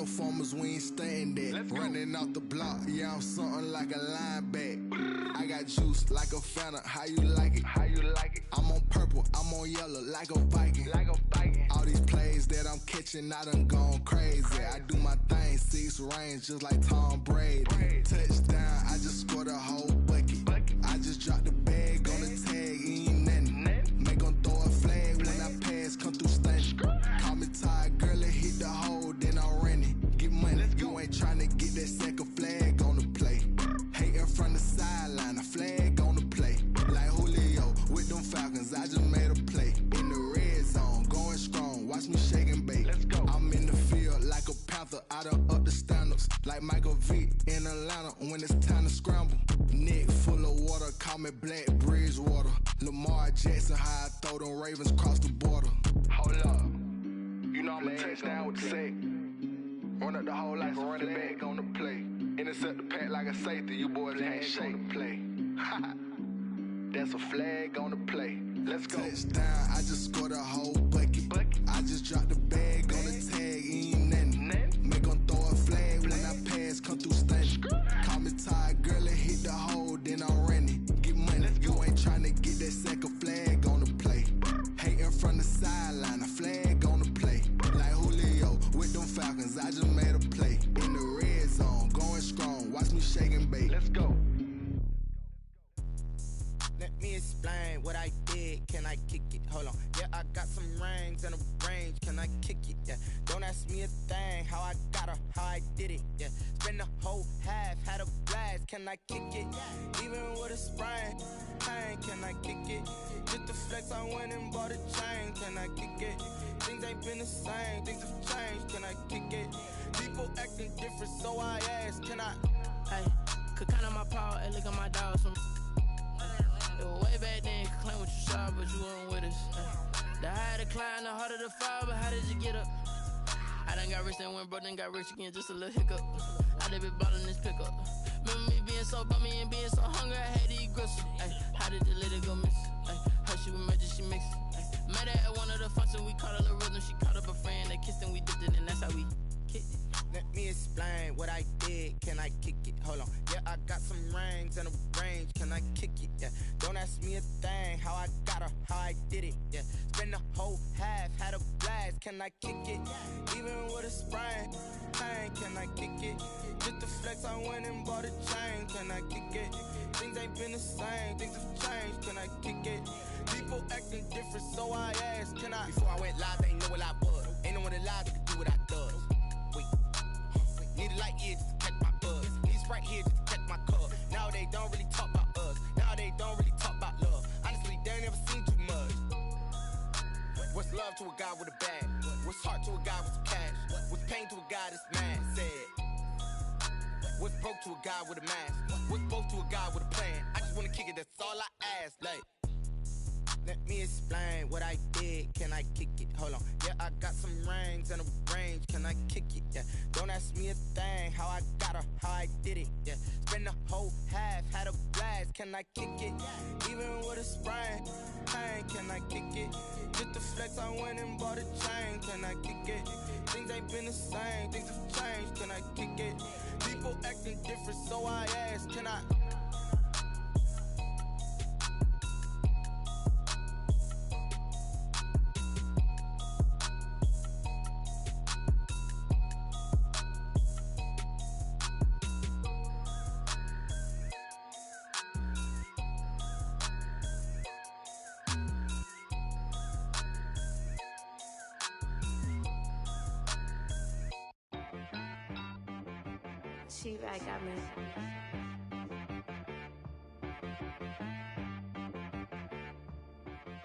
performers, we ain't staying there. Running off the block, yeah, I'm something like a linebacker. I got juice like a Fanta, how you like it? How you like it? I'm on purple, I'm on yellow, like a Viking. Like a Viking. All these plays that I'm catching, I done gone crazy. I do my thing, 6 range, just like Tom Brady. Touchdown, I just scored a whole bucket. I just dropped the bag on the tag, ain't nothing. Make 'em throw a flag when I pass, come through stunning. Call me tired, girl, and hit the hole, then I'm running. Get money, you ain't tryna get that second flag on the play. Hating from the sideline, a flag on the play. Like Julio with them Falcons, I just made a play. In the red zone, going strong, watch me shake and bake. I'm in the field like a panther, I done up the standards. Like Michael Vick in Atlanta when it's time to scramble. Neck full of water, call me Black Bridgewater. Lamar Jackson, how I throw them Ravens across the border. Hold up, you know I'm a touchdown with the sack. Run up the whole like a running back on the play. Intercept the pack like a safety, you boys ain't shake the play. That's a flag on the play. Let's go. Touchdown, I just scored a whole bucket. I just dropped the bag on the tag, ain't nothing. Make 'em throw a flag when I pass, come through stunning. Call me tired, girl, and hit the hole, then I'm running. Get money, you ain't tryna get that second flag on the play. Hating from the sideline, a flag on the play. Like Julio with them Falcons, I just made a play. In the red zone, going strong, watch me shake and bake. Let's go. Let me explain what I did, can I kick it? Hold on, yeah, I got some rings and a range, can I kick it? Yeah, don't ask me a thing, how I got her, how I did it? Yeah, spend the whole half, had a blast, can I kick it? Even with a sprain, pain, can I kick it? Just the flex, I went and bought a chain, can I kick it? Things ain't been the same, things have changed, can I kick it? People acting different, so I ask, can I? Hey, could count on my power, and look at my dogs from. It was way back then, could claim what you saw, but you weren't with us. The higher the climb, the harder the fall, but how did you get up? I done got rich, then went broke, then got rich again, just a little hiccup. I done been ballin' this pickup. Remember me being so bummy and being so hungry, I had to eat gristle. Ay, how did the lady go miss? Ay, her she was magic, she mixed. Met her at one of the functions, we caught a little rhythm, she caught up a friend, they kissed and we dipped it, and that's how we kicked it. Let me explain what I did, can I kick it? Hold on, yeah, I got some rings and a range, can I kick it? Yeah, don't ask me a thing, how I got her, how I did it? Yeah, spend the whole half, had a blast, can I kick it? Even with a sprain, pain, can I kick it? Just the flex, I went and bought a chain, can I kick it? Things ain't been the same, things have changed, can I kick it? People acting different, so I asked, can I? Before I went live, they ain't know what I was. Ain't no one alive that could do what I does. Need a light year just to catch my buzz. Need a Sprite here just to catch my cup. Now they don't really talk about us. Now they don't really talk about love. Honestly, they ain't never seen too much. What's love to a guy with a bag? What's heart to a guy with some cash? What's pain to a guy that's mad? Said. What's broke to a guy with a mask? What's both to a guy with a plan? I just wanna kick it, that's all I ask. Like, let me explain what I did, can I kick it? Hold on, yeah, I got some rings and a range, can I kick it? Yeah, don't ask me a thing, how I got her, how I did it? Yeah, spend the whole half, had a blast, can I kick it? Even with a sprain, pain, can I kick it? Just the flex, I went and bought a chain, can I kick it? Things ain't been the same, things have changed, can I kick it? People acting different, so I ask, can I? She-Rag got me.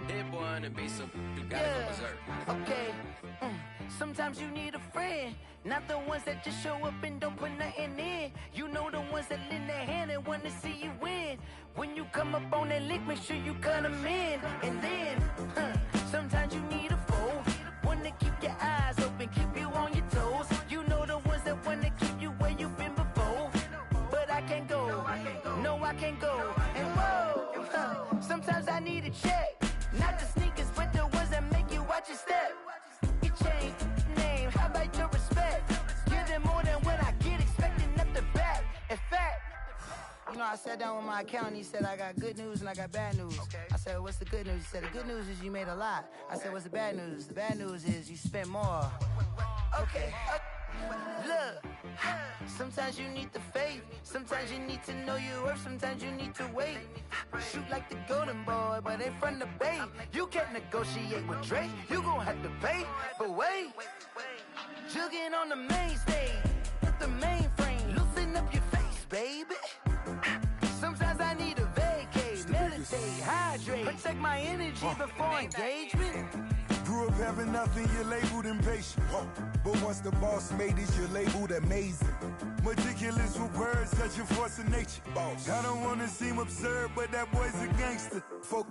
That boy on the beat, so you gotta go berserk. Okay. Sometimes you need a friend, not the ones that just show up and don't put nothing in. You know the ones that lend their hand and wanna see you win. When you come up on that lick, make sure you cut them in. And then, sometimes you need a foe, one to keep your eyes open, keep you on your toes. You know the ones that wanna keep you where you've been before. But I can't go, no I can't go. And whoa, sometimes I need a check, not the sneakers but the ones that make you watch your step. You change name, how about your respect? Give them I sat down with my accountant. He said, I got good news and I got bad news. Okay. I said, what's the good news? He said, the good news is you made a lot. I said, what's the bad news? The bad news is you spent more. Okay. Look, sometimes you need the faith. Sometimes you need to know your worth. Sometimes you need to wait. Shoot like the golden boy, but ain't from the bay. You can't negotiate with Drake. You gon' have to pay. But wait, jugging on the main stage with the mainframe. Loosen up your face, baby. Sometimes I need a vacate, meditate, hydrate, protect my energy before engagement. Grew up having nothing, you're labeled impatient. But once the boss made it, you're labeled amazing. Meticulous with words, such a force of nature. I don't wanna seem absurd, but that boy's a gangster.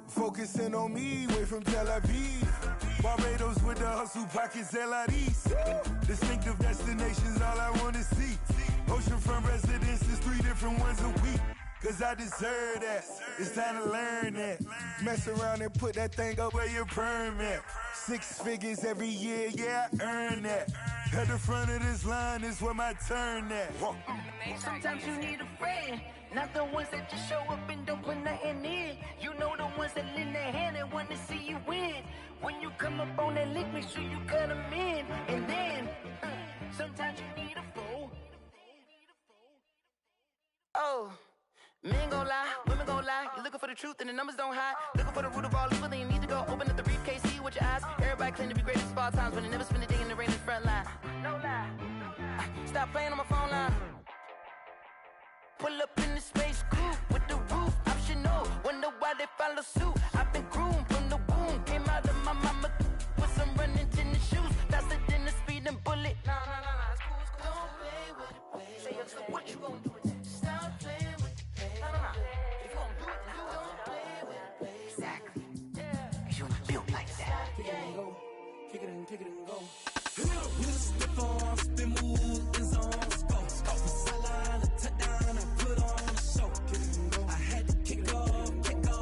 Focusing on me, way from Tel Aviv. Barbados with the hustle pockets, LIDs. Distinctive destinations, all I wanna see. Oceanfront residences, 3 different ones a week. Cause I deserve that, it's time to learn that. Mess around and put that thing up where your permit. 6 figures every year, yeah, I earn that. At the front of this line is where my turn at. Sometimes you need a friend, not the ones that just show up and don't put nothing in. You know the ones that lend their hand and want to see you win. When you come up on that lick, make sure you cut them in. And then, sometimes you need a fool. Oh. Men gon' lie, women gon' lie. You're looking for the truth and the numbers don't hide. Looking for the root of all evil, then you need to go open up the briefcase, see with your eyes. Everybody claim to be greatest of all times, but they never spend a day in the rain in the front line. No lie. Stop playing on my phone line. Pull up in the space coupe with the roof optional. Wonder why they follow suit. I've been groomed from the womb. Came out of my mama with some running tennis shoes. Faster than the speeding bullet. No, it's cool, it's cool. Don't play with it, play. Say, yo, so what you gon' do with that? Stop playing with it. If you gon' do it, then you don't play with it. Exactly. Cause you built like that. Kick it and go. Kick it and go. With a stiff arm, spin move, in zone, scope. From sideline to touchdown, I put on a show. I had to kick off and go.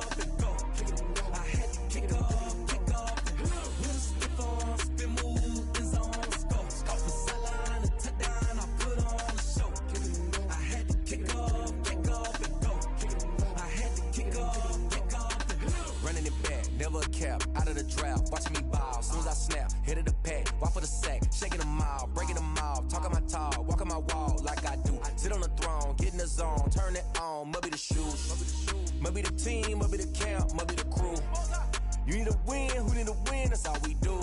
I had to kick off and go. With a stiff arm, spin move, in zone, scope. From sideline to touchdown, I put on a show. I had to kick off and go. I had to kick off and go. Running it back, never a cap, out of the draft, watching me ball, soon as I snap, hit of the pack, walk for the sack, shaking them all, breaking them all, talking my talk, walking my wall like I do, sit on the throne, get in the zone, turn it on, must be the shoes, must be the team, must be the camp, must be the crew, you need a win, who need a win, that's all we do.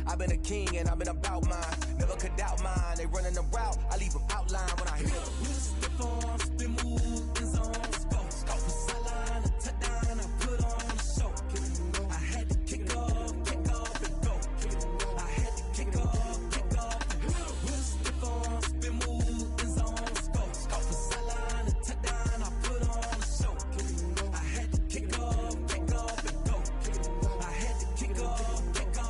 I've been a king and I've been about mine, never could doubt mine, they running the route, I leave them outline when I hit them. With a stiff arm, spin move, in zone, scope. From sideline to touchdown, I put on a show. I had to kick off and go. I had to kick off and go. With a stiff arm, spin move, in zone, scope. From sideline to touchdown, I put on a show. I had to kick off and go. I had to kick off and go.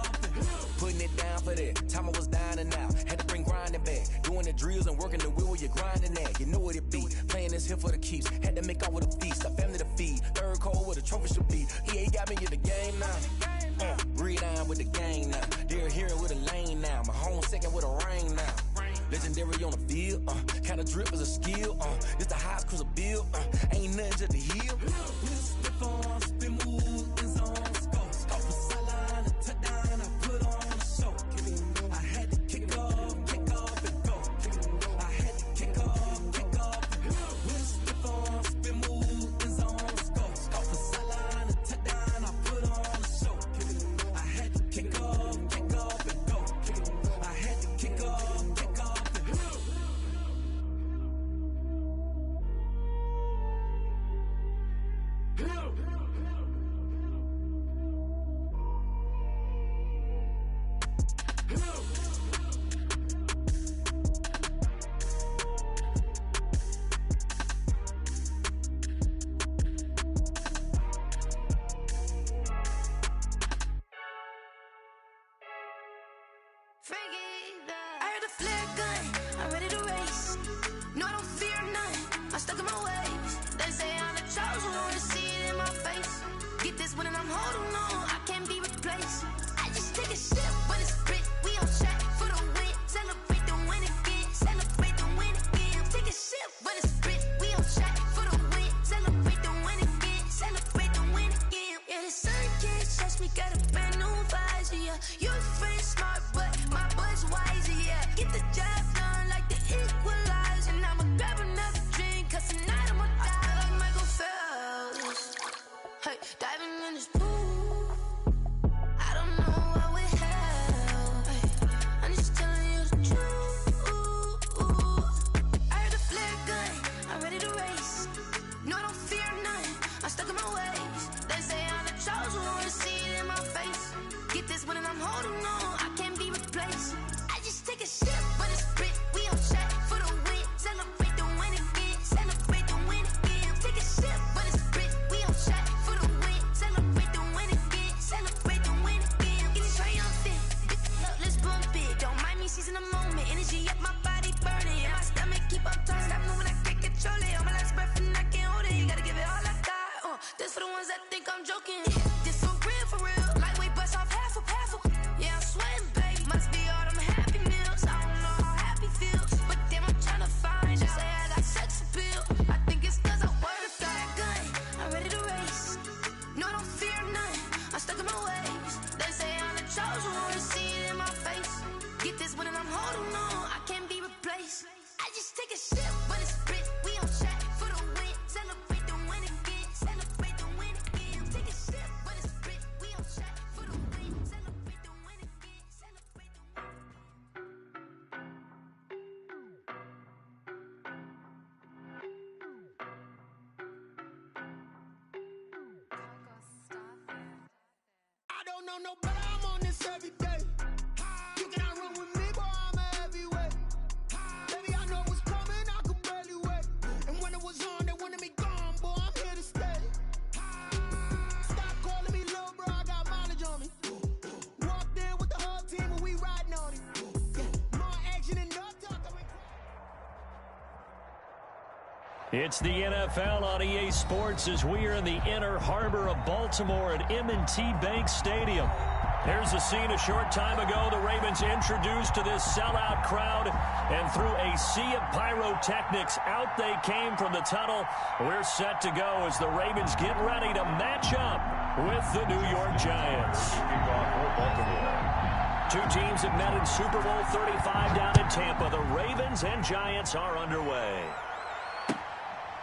Putting it down for that, time I was down and out, had to bring grinding back, doing the drills and working the wheel where you're grinding at, you know what it be, playing this here for the keeps, had to make off with a feast, a family to feed, third cold where the trophy should be, EA got me in the game now, breathe down with the gang now, they're here with a lane now, my home second with a rain now, legendary on the field, kinda drip is a skill, this the highest cruiser bill, ain't nothing to the hill. With a stiff arm, spin move, in zone, scope. From sideline to touchdown, I put on a show. I had to kick off and go. I had to kick off and go. With a stiff arm, spin move, in zone, scope. From sideline to touchdown, I put on a show. I had to kick off and go. I had to kick off and go. I heard a flare gun, I'm ready to race. No, I don't fear none, I'm stuck in my ways. They say I'm the chosen one, see it in my face. Get this one and I'm holding on, I can't be replaced. I just take a sip, but it's spit. We on shot for the win, celebrate the win again. Celebrate the win again. Take a sip, but it's spit. We on shot for the win. don't know no better, I'm on this every day. You cannot run with me, boy, I'm a heavyweight. Baby, I know what's coming, I could barely wait. And when it was on, they wanted me gone, boy, I'm here to stay. Stop calling me little bro, I got mileage on me. Walked in with the whole team and we riding on it. Yeah, more action and no talk. It's the NFL on EA Sports as we are in the inner harbor of Baltimore at M&T Bank Stadium. Here's a scene a short time ago. The Ravens introduced to this sellout crowd, and through a sea of pyrotechnics, out they came from the tunnel. We're set to go as the Ravens get ready to match up with the New York Giants. Two teams have met in Super Bowl 35 down in Tampa. The Ravens and Giants are underway.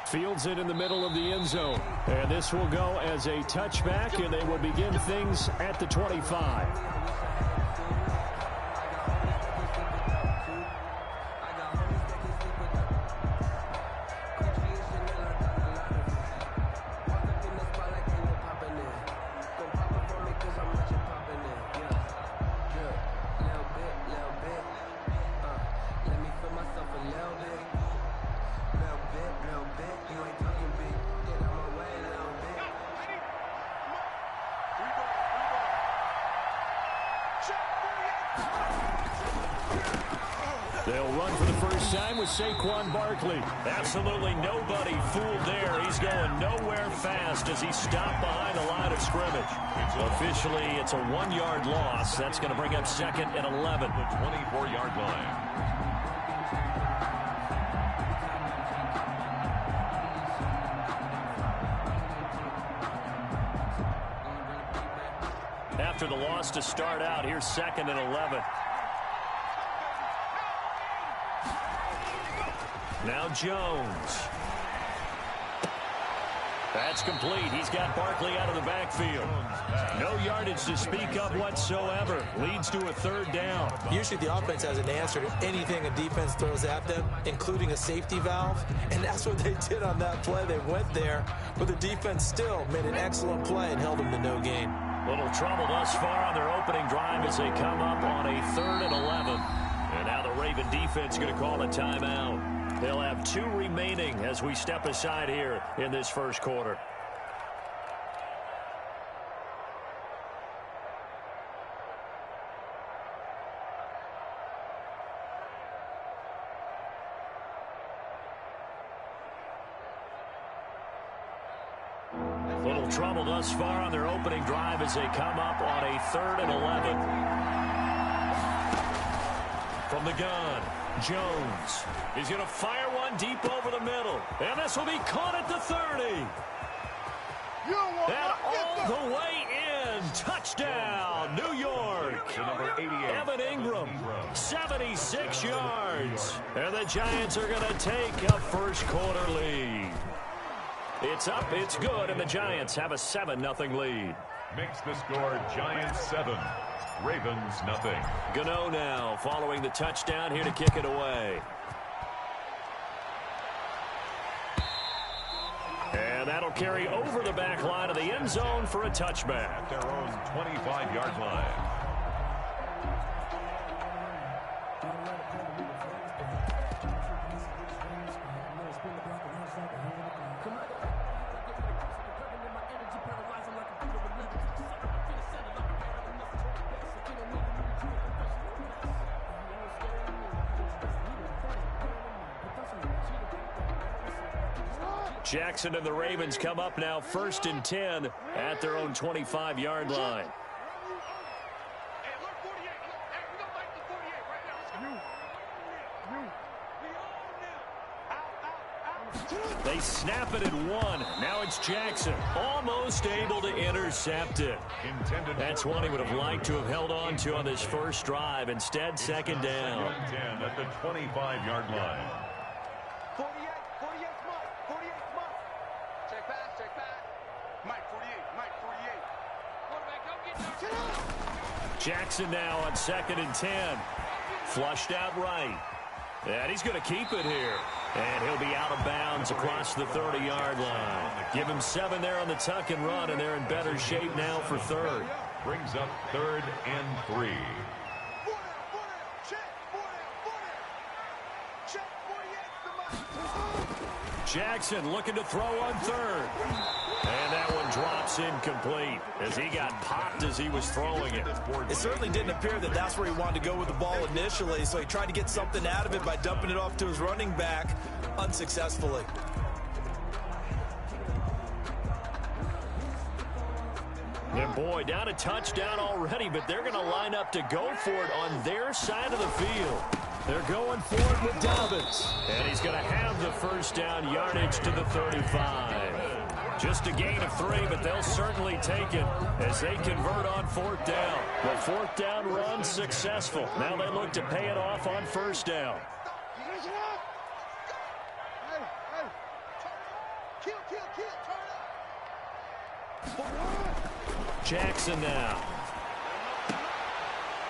Fields it in the middle of the end zone. And this will go as a touchback, and they will begin things at the 25. They'll run for the first time with Saquon Barkley. Absolutely nobody fooled there. He's going nowhere fast as he stopped behind the line of scrimmage. Officially, it's a 1-yard loss. That's going to bring up second and 11. The 24-yard line. After the loss to start out, here's second and 11. Now Jones. That's complete. He's got Barkley out of the backfield. No yardage to speak of whatsoever. Leads to a third down. Usually the offense has an answer to anything a defense throws at them, including a safety valve. And that's what they did on that play. They went there, but the defense still made an excellent play and held them to no gain. Little trouble thus far on their opening drive as they come up on a 3rd and 11. And now the Raven defense going to call a timeout. They'll have 2 remaining as we step aside here in this first quarter. Little trouble thus far on their opening drive as they come up on a 3rd and 11. From the gun, Jones. He's going to fire one deep over the middle. And this will be caught at the 30. And all the way in. Touchdown, New York. Number 88. Evan Ingram, 76 yards. And the Giants are going to take a first quarter lead. It's up, it's good, and the Giants have a 7-0 lead. Makes the score Giants 7. Ravens nothing. Gano now following the touchdown here to kick it away. And that'll carry over the back line of the end zone for a touchback. At their own 25-yard line. Jackson and the Ravens come up now 1st and 10 at their own 25-yard line. They snap it at 1. Now it's Jackson, almost able to intercept it. That's one he would have liked to have held on to on this first drive. Instead, 2nd down. 10 at the 25-yard line. Jackson now on 2nd and 10. Flushed out right. And he's going to keep it here. And he'll be out of bounds across the 30-yard line. Give him 7 there on the tuck and run, and they're in better shape now for 3rd. Brings up 3rd and 3. Jackson looking to throw on 3rd. And that one drops incomplete as he got popped as he was throwing it. It certainly didn't appear that that's where he wanted to go with the ball initially, so he tried to get something out of it by dumping it off to his running back unsuccessfully. And boy, down a touchdown already, but they're going to line up to go for it on their side of the field. They're going for it with Dobbins. And he's going to have the first down yardage to the 35. Just a gain of 3, but they'll certainly take it as they convert on 4th down. The 4th down run successful. Now they look to pay it off on 1st down. Jackson now.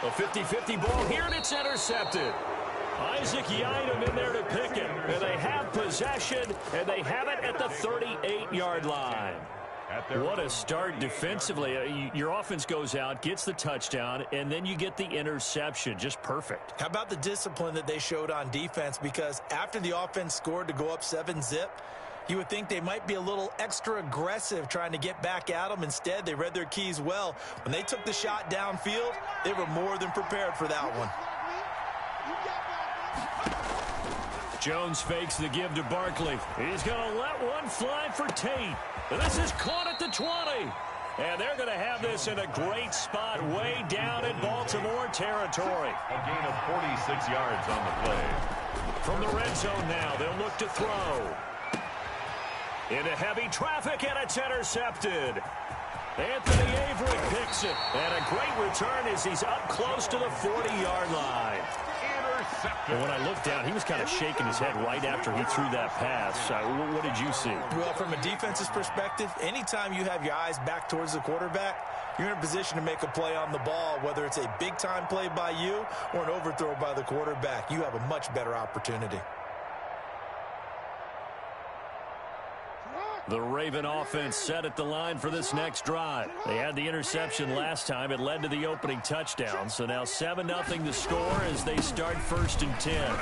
A 50-50 ball here, and it's intercepted. Isaac Yiadom in there to pick it. And they have possession, and they have it at the 38-yard line. What a start defensively. Your offense goes out, gets the touchdown, and then you get the interception. Just perfect. How about the discipline that they showed on defense? Because after the offense scored to go up 7-zip, you would think they might be a little extra aggressive trying to get back at them. Instead, they read their keys well. When they took the shot downfield, they were more than prepared for that one. Jones fakes the give to Barkley. He's going to let one fly for Tate. And this is caught at the 20. And they're going to have this in a great spot way down in Baltimore territory. A gain of 46 yards on the play. From the red zone now, they'll look to throw. Into heavy traffic, and it's intercepted. Anthony Avery picks it. And a great return as he's up close to the 40-yard line. And when I looked down, he was kind of shaking his head right after he threw that pass. What did you see? Well, from a defense's perspective, anytime you have your eyes back towards the quarterback, you're in a position to make a play on the ball, whether it's a big-time play by you or an overthrow by the quarterback. You have a much better opportunity. The Raven offense set at the line for this next drive. They had the interception last time. It led to the opening touchdown. So now 7-0 to score as they start 1st and 10.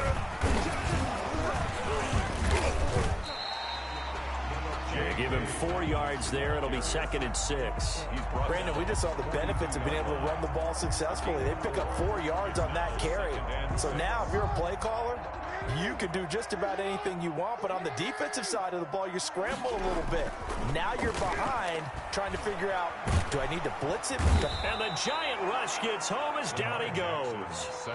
They give him 4 yards there. It'll be 2nd and 6. Brandon, we just saw the benefits of being able to run the ball successfully. They pick up 4 yards on that carry. So now if you're a play caller, you can do just about anything you want, but on the defensive side of the ball, you scramble a little bit. Now you're behind, trying to figure out, do I need to blitz it? And the giant rush gets home as down he goes.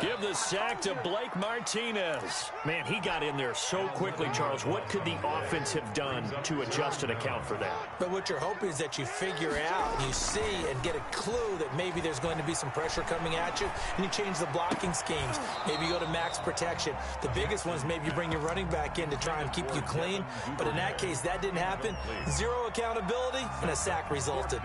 Give the sack to Blake Martinez. Man, he got in there so quickly, Charles. What could the offense have done to adjust and account for that? But what you're hoping is that you figure out, and you see and get a clue that maybe there's going to be some pressure coming at you, and you change the blocking schemes. Maybe you go to max protection. The biggest one is maybe you bring your running back in to try and keep you clean. But in that case, that didn't happen. 0 accountability, and a sack resulted.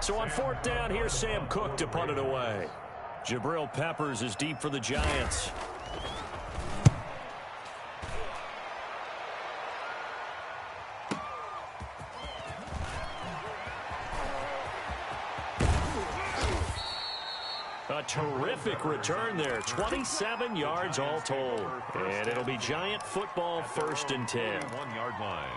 So on 4th down, here's Sam Cook to punt it away. Jabril Peppers is deep for the Giants. A terrific return there. 27 yards all told. And it'll be Giant football 1st and 10. 1-yard line.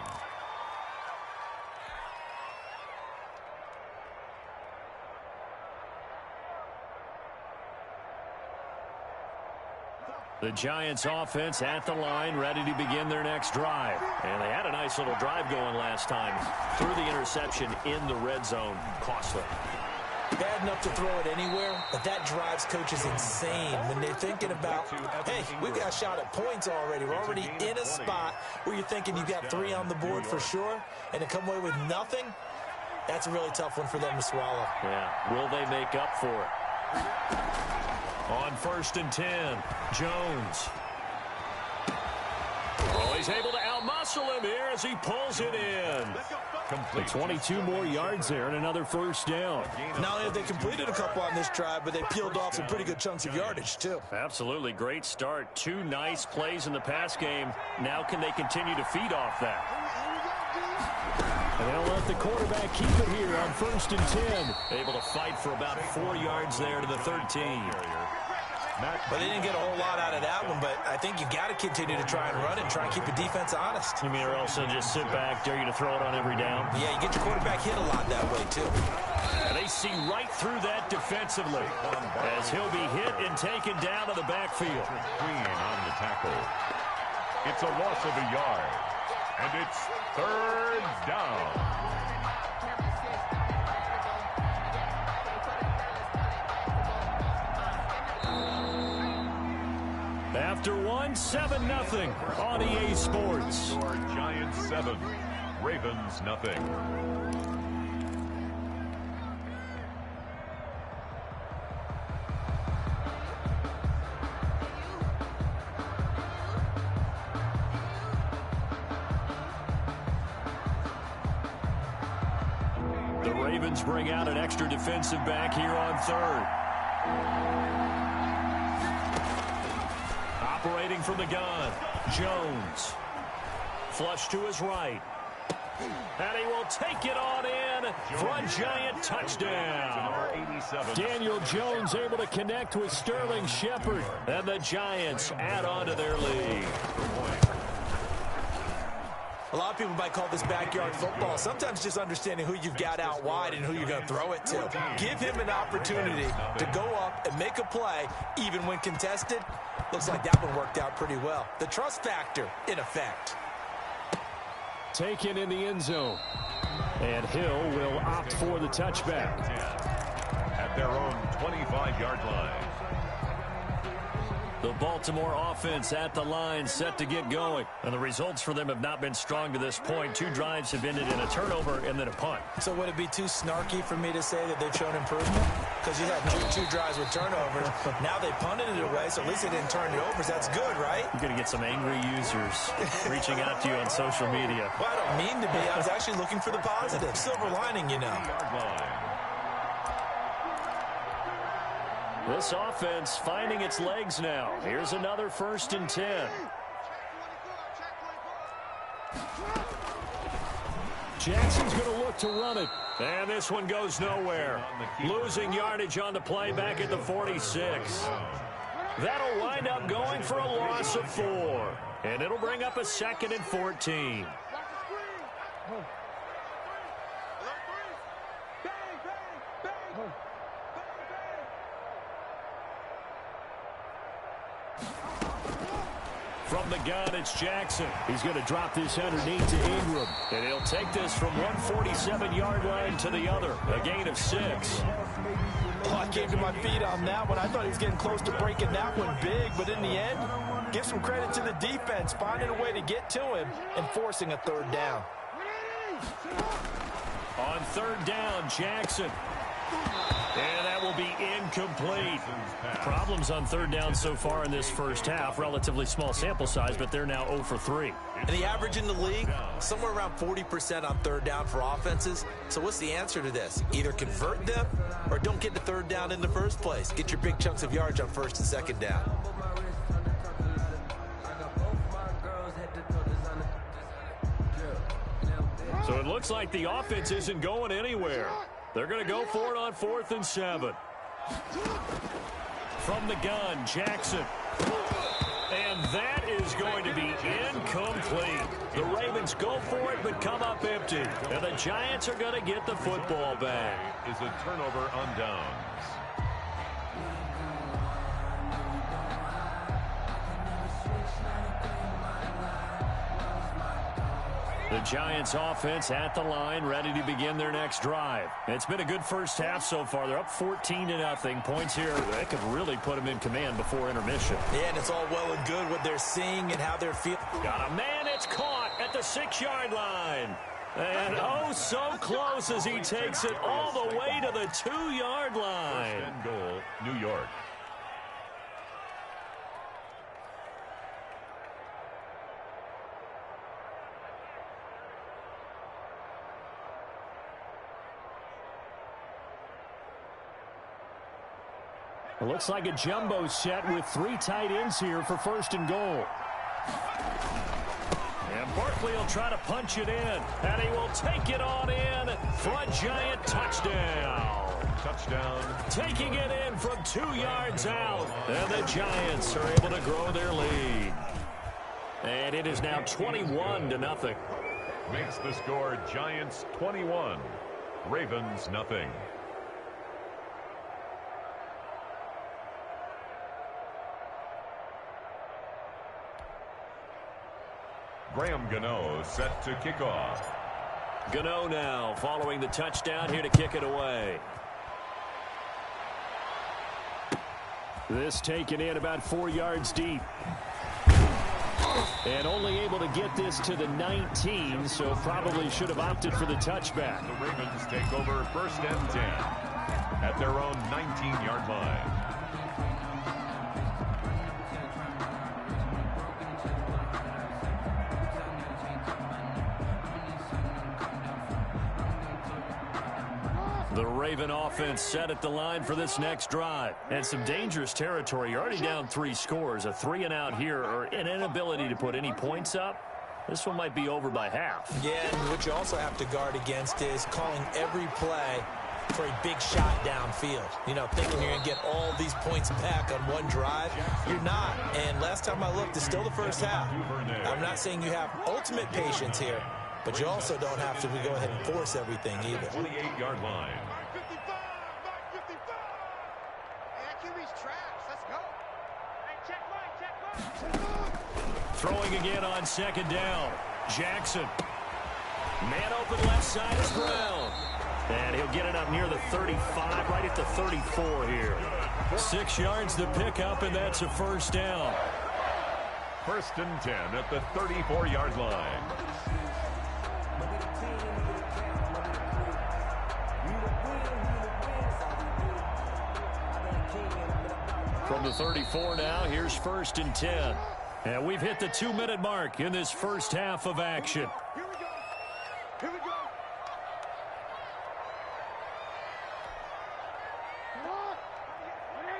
The Giants offense at the line, ready to begin their next drive. And they had a nice little drive going last time. Threw the interception in the red zone. Costly. Bad enough to throw it anywhere, but that drives coaches insane when they're thinking about, hey, we've got a shot at points already. We're already in a spot where you're thinking you got 3 on the board for sure, and to come away with nothing, That's a really tough one for them to swallow. Yeah, will they make up for it? On 1st and 10, Jones. Oh, he's able to outmuscle him here as he pulls it in. Complete. 22 more yards there and another first down. Not only have they completed a couple on this drive, but they peeled off some pretty good chunks of yardage, too. Absolutely. Great start. 2 nice plays in the pass game. Now can they continue to feed off that? And they'll let the quarterback keep it here on 1st and 10. Able to fight for about 4 yards there to the 13. But they didn't get a whole lot out of that one, but I think you got to continue to try and run and try and keep the defense honest. You mean or else they'll just sit back, dare you to throw it on every down? Yeah, you get your quarterback hit a lot that way, too. And they see right through that defensively as he'll be hit and taken down to the backfield. Queen on the tackle. It's a loss of a yard, and it's 3rd down. After 7-0 on EA Sports. Giants 7, Ravens nothing. The Ravens bring out an extra defensive back here on 3rd. Operating from the gun, Jones. Flush to his right. And he will take it on in for a Giant touchdown. Daniel Jones able to connect with Sterling Shepard. And the Giants add on to their lead. A lot of people might call this backyard football. Sometimes just understanding who you've got out wide and who you're going to throw it to. Give him an opportunity to go up and make a play, even when contested. Looks like that one worked out pretty well. The trust factor, in effect. Taken in the end zone. And Hill will opt for the touchback. At their own 25-yard line. The Baltimore offense at the line, set to get going. And the results for them have not been strong to this point. 2 drives have ended in a turnover and then a punt. So would it be too snarky for me to say that they've shown improvement? Because you had two drives with turnovers. Now they punted it away, so at least they didn't turn it over. So that's good, right? You're going to get some angry users reaching out to you on social media. Well, I don't mean to be. I was actually looking for the positive. Silver lining, you know. This offense finding its legs now. Here's another 1st and 10. Jackson's going to look to run it. And this one goes nowhere. Losing yardage on the play back at the 46. That'll wind up going for a loss of 4. And it'll bring up a 2nd and 14. From the gun, it's Jackson. He's going to drop this underneath to Ingram. And he'll take this from 147-yard line to the other. A gain of 6. Oh, I came to my feet on that one. I thought he was getting close to breaking that one big, but in the end, give some credit to the defense, finding a way to get to him and forcing a 3rd down. On 3rd down, Jackson. And that will be incomplete. Problems on 3rd down so far in this first half. Relatively small sample size, but they're now 0 for 3. And the average in the league, somewhere around 40% on 3rd down for offenses. So what's the answer to this? Either convert them or don't get the 3rd down in the first place. Get your big chunks of yards on 1st and 2nd down. So it looks like the offense isn't going anywhere. They're going to go for it on 4th and 7. From the gun, Jackson. And that is going to be incomplete. The Ravens go for it but come up empty. And the Giants are going to get the football back. Is a turnover on downs. The Giants offense at the line, ready to begin their next drive. It's been a good first half so far. They're up 14-0. Points here, they could really put them in command before intermission. Yeah, and it's all well and good what they're seeing and how they're feeling. Got a man, it's caught at the 6-yard line. And oh, so close as he takes it all the way to the 2-yard line. First and goal, New York. It looks like a jumbo set with 3 tight ends here for first and goal. And Barkley will try to punch it in, and he will take it on in for a Giant touchdown. Touchdown. Taking it in from 2 yards out, and the Giants are able to grow their lead. And it is now 21-0. Makes the score Giants 21, Ravens nothing. Graham Gano set to kick off. Gano now following the touchdown here to kick it away. This taken in about 4 yards deep. And only able to get this to the 19, so probably should have opted for the touchback. The Ravens take over first and 10 at their own 19-yard line. The Raven offense set at the line for this next drive. And some dangerous territory. You're already down 3 scores. A 3-and-out here or an inability to put any points up. This one might be over by half. Yeah, and what you also have to guard against is calling every play for a big shot downfield. You know, thinking you're going to get all these points back on one drive. You're not. And last time I looked, it's still the first half. I'm not saying you have ultimate patience here, but you also don't have to go ahead and force everything either. 28-yard line. Throwing again on second down. Jackson. Man open left side is Brown. And he'll get it up near the 35, right at the 34 here. 6 yards to pick up, and that's a first down. First and 10 at the 34-yard line. From the 34 now, here's first and 10. And we've hit the 2-minute mark in this first half of action. Here we go. Here we go.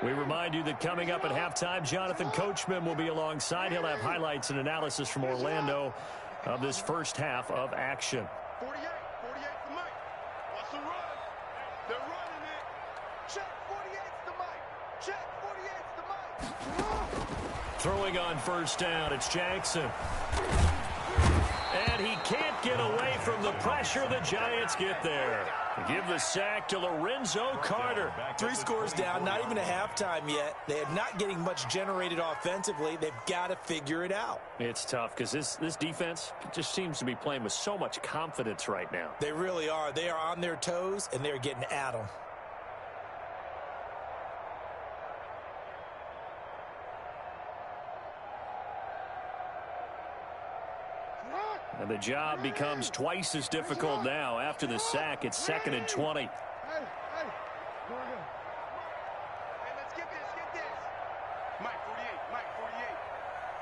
We remind you that coming up at halftime, Jonathan Coachman will be alongside. He'll have highlights and analysis from Orlando of this first half of action. 48 the mic. Watch the run. They're running it. Check 48's the mic. Check 48's the mic. Throwing on first down, it's Jackson. And he can't get away from the pressure. The Giants get there. Give the sack to Lorenzo Carter. 3 scores down, not even a halftime yet. They are not getting much generated offensively. They've got to figure it out. It's tough because this defense just seems to be playing with so much confidence right now. They really are. They are on their toes, and they're getting at them. And the job becomes twice as difficult now. After the sack, it's 2nd and 20. Hey, let's get this. Mike 48, Mike 48.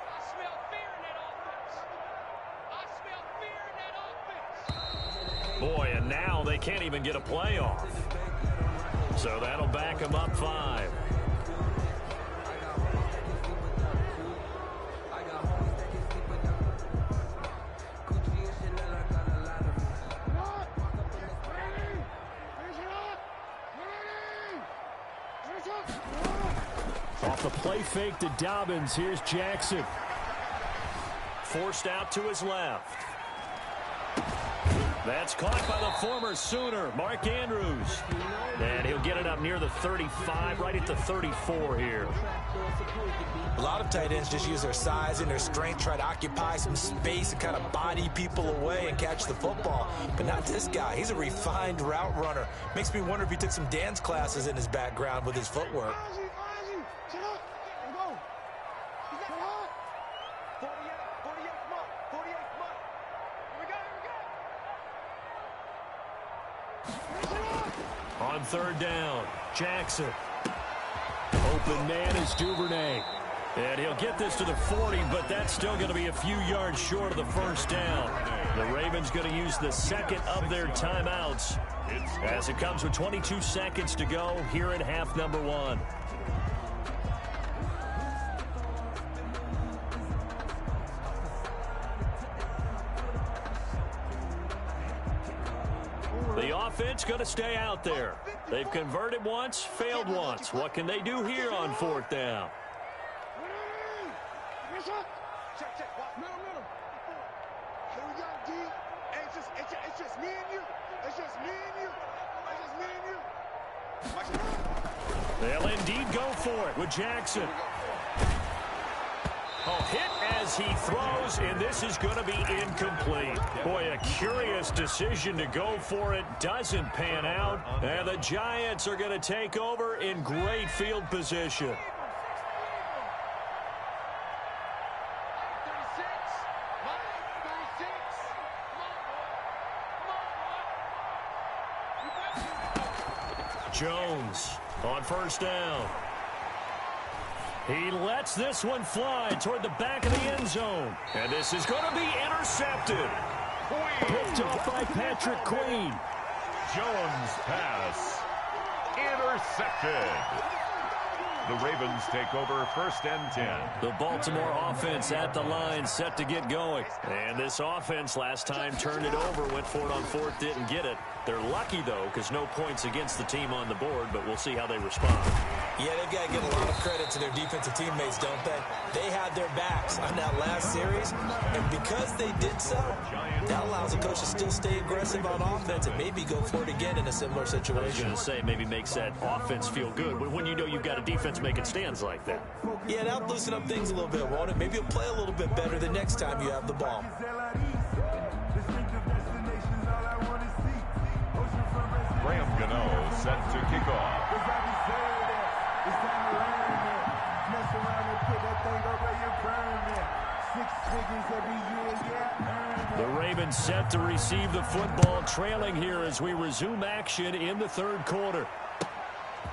I smell fear in that offense. Boy, and now they can't even get a play off. So that'll back them up 5. Off the play fake to Dobbins. Here's Jackson. Forced out to his left. That's caught by the former Sooner, Mark Andrews. And he'll get it up near the 35, right at the 34 here. A lot of tight ends just use their size and their strength, try to occupy some space and kind of body people away and catch the football. But not this guy. He's a refined route runner. Makes me wonder if he took some dance classes in his background with his footwork. On third down, Jackson. Open man is Duvernay. And he'll get this to the 40, but that's still going to be a few yards short of the first down. The Ravens going to use the second of their timeouts as it comes with 22 seconds to go here in half number 1. The offense going to stay out there. They've converted once, failed once. What can they do here on fourth down? Check. Middle. Here we go, D. It's just me and you. It's just me and you. Watch it. They'll indeed go for it with Jackson. Hit as he throws, and this is going to be incomplete. Boy, a curious decision to go for it. Doesn't pan out, and the Giants are going to take over in great field position. Jones on first down. He lets this one fly toward the back of the end zone. And this is going to be intercepted. Picked off by Patrick Queen. Jones pass. Intercepted. The Ravens take over first and 10. The Baltimore offense at the line, set to get going. And this offense last time turned it over, went for it on fourth, didn't get it. They're lucky, though, because no points against the team on the board, but we'll see how they respond. Yeah, they've got to give a lot of credit to their defensive teammates, don't they? They had their backs on that last series, and because they did so, that allows the coach to still stay aggressive on offense and maybe go for it again in a similar situation. I was going to say, maybe makes that offense feel good when you know you've got a defense making stands like that. Yeah, that'll loosen up things a little bit, won't it? Maybe you'll play a little bit better the next time you have the ball. Graham Gano set to kick off. The Ravens set to receive the football, trailing here as we resume action in the third quarter.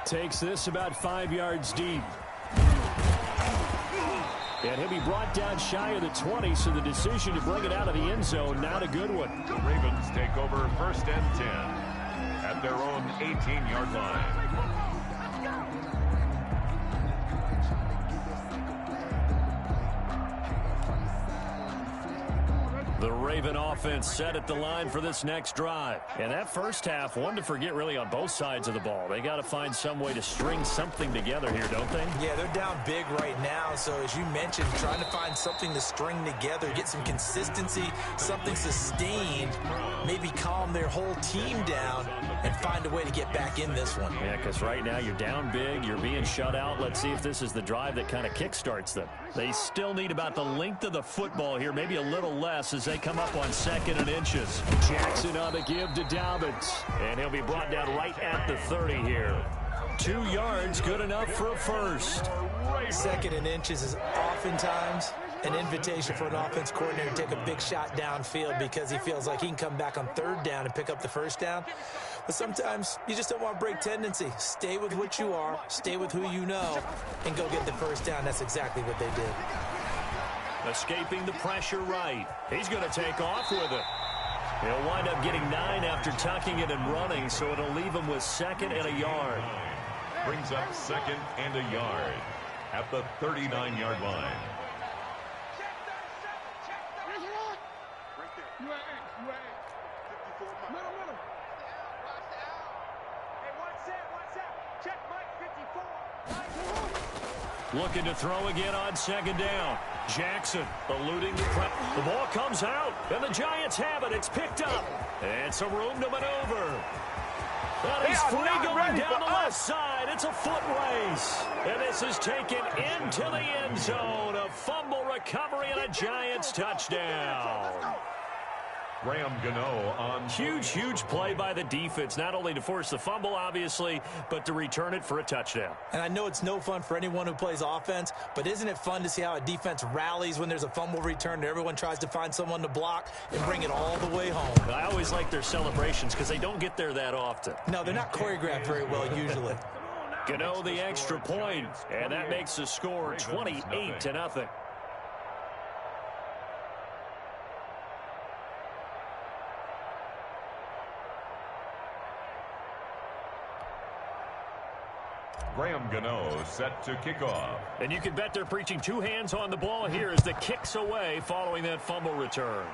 Takes this about 5 yards deep. And he'll be brought down shy of the 20, so the decision to bring it out of the end zone, not a good one. The Ravens take over first and 10 at their own 18-yard line. The Raven offense set at the line for this next drive. And that first half, one to forget really on both sides of the ball. They got to find some way to string something together here, don't they? Yeah, they're down big right now. So as you mentioned, trying to find something to string together, get some consistency, something sustained, maybe calm their whole team down and find a way to get back in this one. Yeah, because right now you're down big, you're being shut out. Let's see if this is the drive that kind of kickstarts them. They still need about the length of the football here, maybe a little less as they come up on 2nd and inches. Jackson on the give to Dobbins. And he'll be brought down right at the 30 here. 2 yards, good enough for a first. 2nd and inches is oftentimes an invitation for an offense coordinator to take a big shot downfield because he feels like he can come back on 3rd down and pick up the first down. But sometimes you just don't want to break tendency. Stay with what you are, stay with who you know, and go get the first down. That's exactly what they did. Escaping the pressure right. He's going to take off with it. He'll wind up getting 9 after tucking it and running, so it'll leave him with 2nd and a yard. Brings up 2nd and a yard at the 39-yard line. Looking to throw again on 2nd down. Jackson eluding the press. The ball comes out, and the Giants have it. It's picked up. And some room to maneuver. And he's free going down the left side. It's a foot race. And this is taken into the end zone. A fumble recovery and a Giants touchdown. Graham Gano on. Huge play by the defense, not only to force the fumble, obviously, but to return it for a touchdown. And I know it's no fun for anyone who plays offense, but isn't it fun to see how a defense rallies when there's a fumble return and everyone tries to find someone to block and bring it all the way home? I always like their celebrations because they don't get there that often. No, they're not choreographed very well usually. Gano the extra point, and that makes the score 28-0. Graham Gano set to kick off. And you can bet they're preaching two hands on the ball here as the kick's away following that fumble return.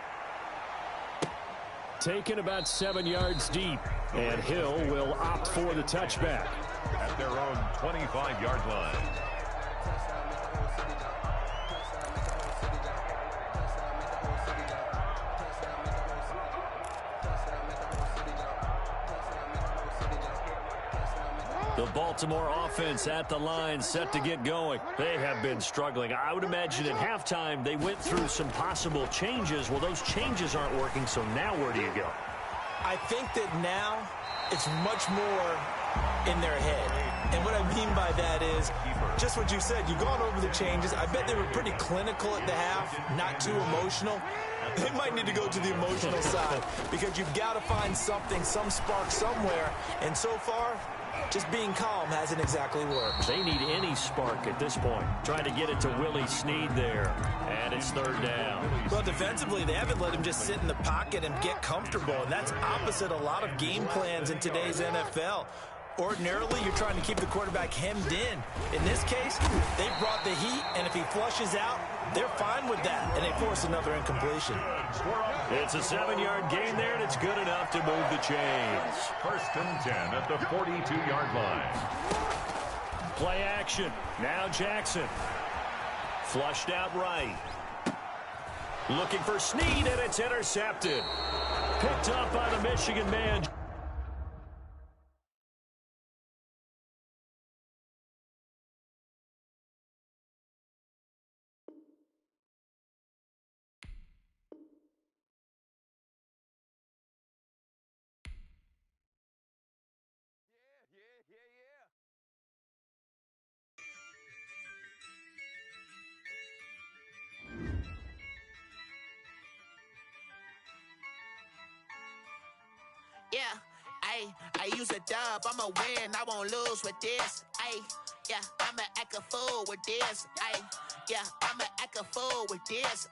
Taken about 7 yards deep, and Hill will opt for the touchback. At their own 25-yard line. The Baltimore offense at the line set to get going. They have been struggling. I would imagine at halftime they went through some possible changes. Well, those changes aren't working, so now where do you go? I think that now it's much more in their head. And what I mean by that is just what you said. You've gone over the changes. I bet they were pretty clinical at the half, not too emotional. They might need to go to the emotional side because you've got to find something, some spark somewhere. And so far, just being calm hasn't exactly worked. They need any spark at this point. Trying to get it to Willie Snead there. And it's third down. Well, defensively, they haven't let him just sit in the pocket and get comfortable. And that's opposite a lot of game plans in today's NFL. Ordinarily, you're trying to keep the quarterback hemmed in. In this case, they brought the heat, and if he flushes out, they're fine with that, and they force another incompletion. It's a 7-yard gain there, and it's good enough to move the chains. First and 10 at the 42-yard line. Play action. Now Jackson. Flushed out right. Looking for Snead, and it's intercepted. Picked up by the Michigan man. Yeah, I use a dub, I'ma win, I won't lose with this. Yeah, I'ma act a fool with this. Yeah, I'ma act a fool with this.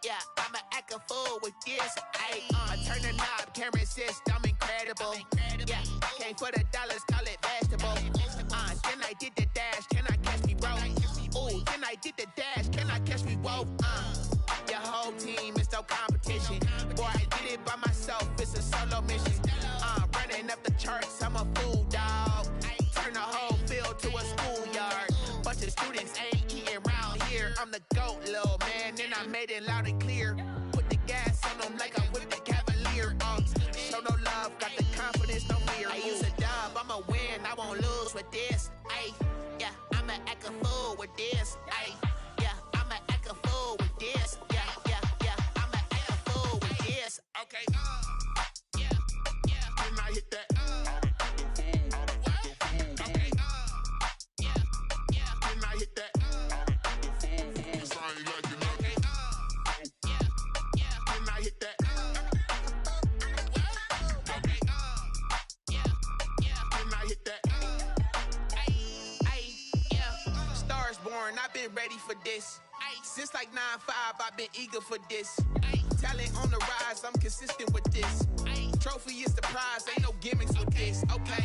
Yeah, I'ma act a fool with this. I turn the knob, camera assist, I'm incredible. Yeah, came for the dollars, call it vegetable. Then I did the dash, can I catch me, bro? Ooh, then I did the dash, can I catch me, whoa? Your whole team is no competition. Boy, I did it by myself, it's a solo mission. Running up the charts, I'm a fool, dog. Turn the whole field to a schoolyard. Bunch of students ain't eating around here. I'm the GOAT, little man, and I made it loud and clear. Put the gas on them like I'm with the Cavalier. Show no love, got the confidence, no fear. I use a dub, I'ma win, I won't lose with this. Yeah, I'ma act a fool with this. Yeah, I'ma act a fool with this. Yeah, I'ma act a fool with this. Okay, yeah, and I hit that. Okay, yeah, and I hit that. And I hit that. Okay, and I hit that. Yeah, Stars born, I've been ready for this. Since like 9-5, I've been eager for this. Talent on the rise, I'm consistent with this. Trophy is the prize, ain't no gimmicks with this. Okay,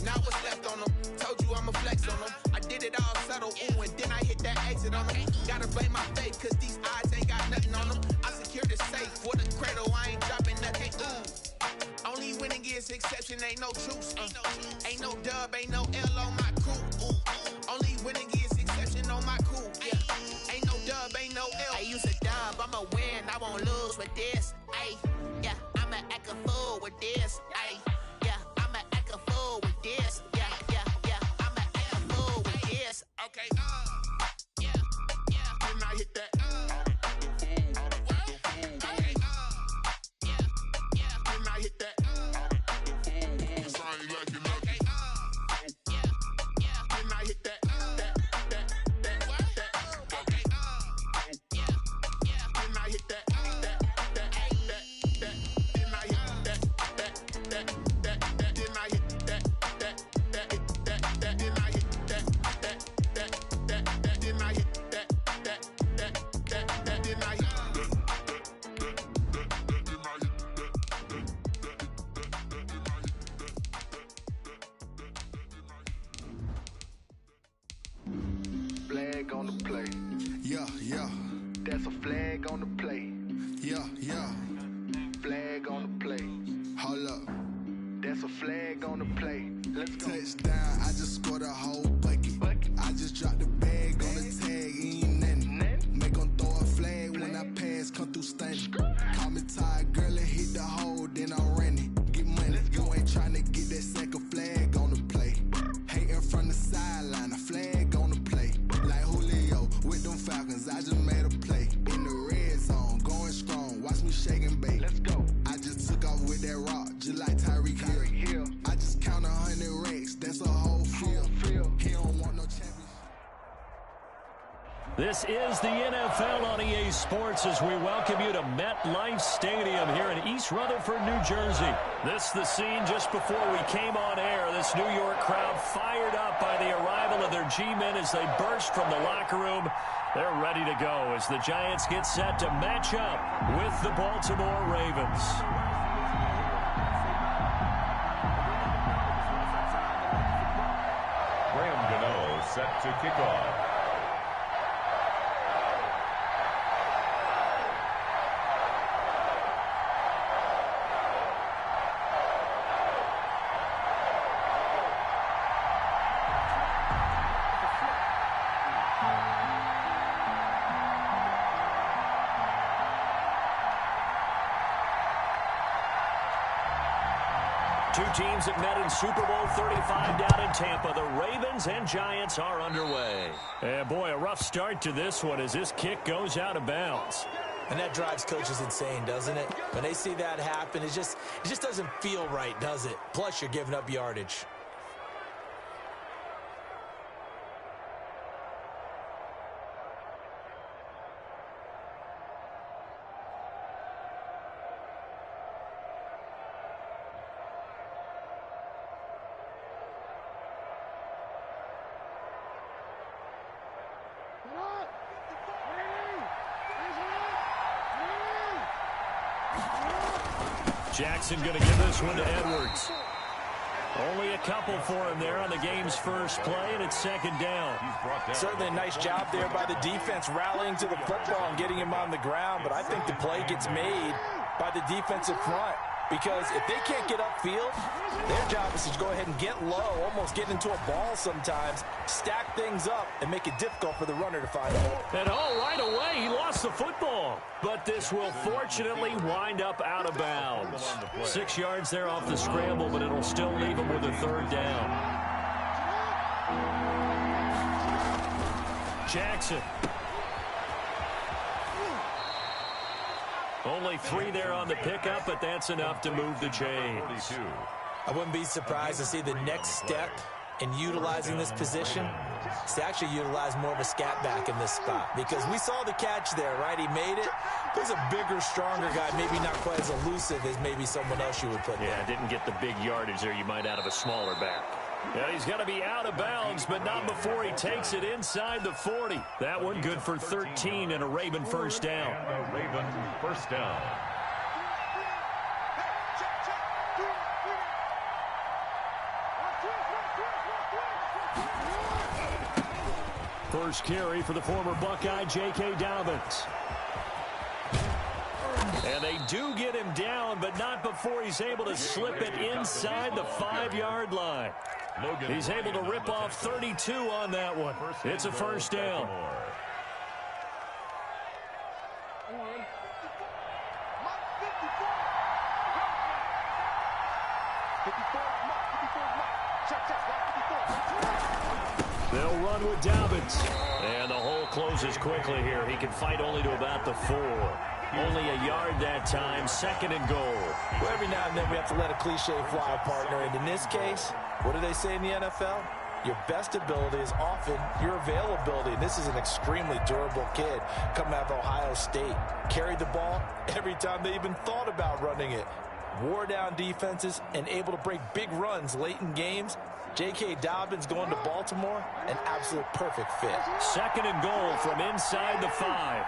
now what's left on them? Told you I'ma flex on them. I did it all subtle, ooh, and then I hit that exit on them. Gotta blame my faith, cause these eyes ain't got nothing on them. I secured the safe for the cradle, I ain't dropping nothing, ooh. Only winning is exception, ain't no truce. Ain't no dub, ain't no L on my crew. Only winning is exception on my crew. Yeah, ain't no dub, ain't no L. I use a dub, I'ma win, I won't lose with this. Yeah, I'ma act a fool with this. Yeah, I'ma act a fool with this. Yeah, I'ma act a fool with this. Okay, yeah, and I hit that. Okay, yeah, I hit that, then I hit that, then I hit that, then I hit that, then I hit Flag on the play. Yeah, yeah. That's a flag on the play. Yeah, yeah. Flag on the play. Hold up. That's a flag on the play. Let's go. Touchdown, I just scored a whole bucket. I just dropped the bag on the tag, ain't nothing. Make 'em throw a flag when I pass, come through stunning. Call me tired, girl, and hit the hole, then I ran it. Get money, you ain't tryna get that second flag on the play. Hating from the sideline, a flag on the play. Like Julio with them Falcons, I just made a play. In the red zone, going strong, watch me shake and bake. Let's go. I just took off with that rock, just like Tyreek Hill. I just count 100 racks, that's a whole field. He don't want no championship. This is the NFL on EA Sports as we welcome you to MetLife Stadium here in East Rutherford, New Jersey. This is the scene just before we came on air. This New York crowd fired up by the arrival of their G-men as they burst from the locker room. They're ready to go as the Giants get set to match up with the Baltimore Ravens. Graham Gano set to kick off. Two teams that met in Super Bowl 35 down in Tampa. The Ravens and Giants are underway. And boy, a rough start to this one as this kick goes out of bounds. And that drives coaches insane, doesn't it? When they see that happen, it just doesn't feel right, does it? Plus, you're giving up yardage. Jackson going to give this one to Edwards. Only a couple for him there on the game's first play, and it's second down. Certainly a nice job there by the defense rallying to the football and getting him on the ground, but I think the play gets made by the defensive front. Because if they can't get upfield, their job is to go ahead and get low, almost get into a ball sometimes, stack things up, and make it difficult for the runner to find a hole. And right away, he lost the football. But this will fortunately wind up out of bounds. 6 yards there off the scramble, but it'll still leave him with a third down. Jackson. Only 3 there on the pickup, but that's enough to move the chains. I wouldn't be surprised to see the next step in utilizing this position is to actually utilize more of a scat back in this spot. Because we saw the catch there, right? He made it. There's a bigger, stronger guy, maybe not quite as elusive as maybe someone else you would put there. Yeah, didn't get the big yardage there you might out of a smaller back. Yeah, he's got to be out of bounds, but not before he takes it inside the 40. That one good for 13 and a Raven first down. And a Raven first down. First carry for the former Buckeye, J.K. Dobbins. And they do get him down, but not before he's able to slip it inside the 5-yard line. He's able to rip off 32 on that one. It's a first down. They'll run with Dobbins. And the hole closes quickly here. He can fight only to about the 4. Only a yard that time, second and goal. Well, every now and then we have to let a cliche fly, partner. And in this case, what do they say in the NFL? your best ability is often your availability. And this is an extremely durable kid coming out of Ohio State. Carried the ball every time they even thought about running it. Wore down defenses and able to break big runs late in games. J.K. Dobbins going to Baltimore, an absolute perfect fit. 2nd and goal from inside the 5.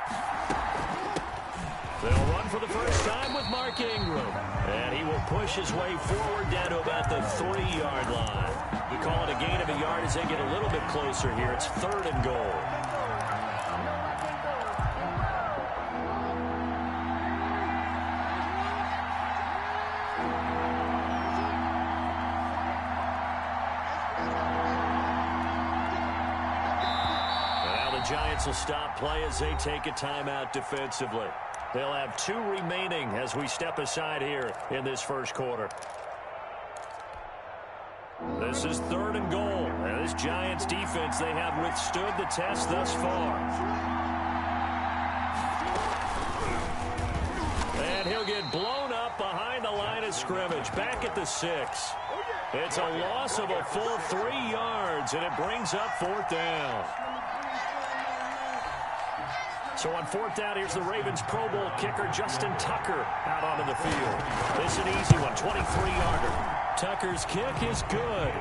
They'll run for the first time with Mark Ingram. And he will push his way forward down to about the 3-yard line. We call it a gain of a yard as they get a little bit closer here. It's 3rd and goal. Giants will stop play as they take a timeout defensively. They'll have 2 remaining as we step aside here in this first quarter. This is 3rd and goal. And this Giants defense, they have withstood the test thus far. And he'll get blown up behind the line of scrimmage. Back at the 6. It's a loss of a full 3 yards, and it brings up 4th down. So on 4th down, here's the Ravens Pro Bowl kicker, Justin Tucker, out onto the field. This is an easy one, 23-yarder. Tucker's kick is good.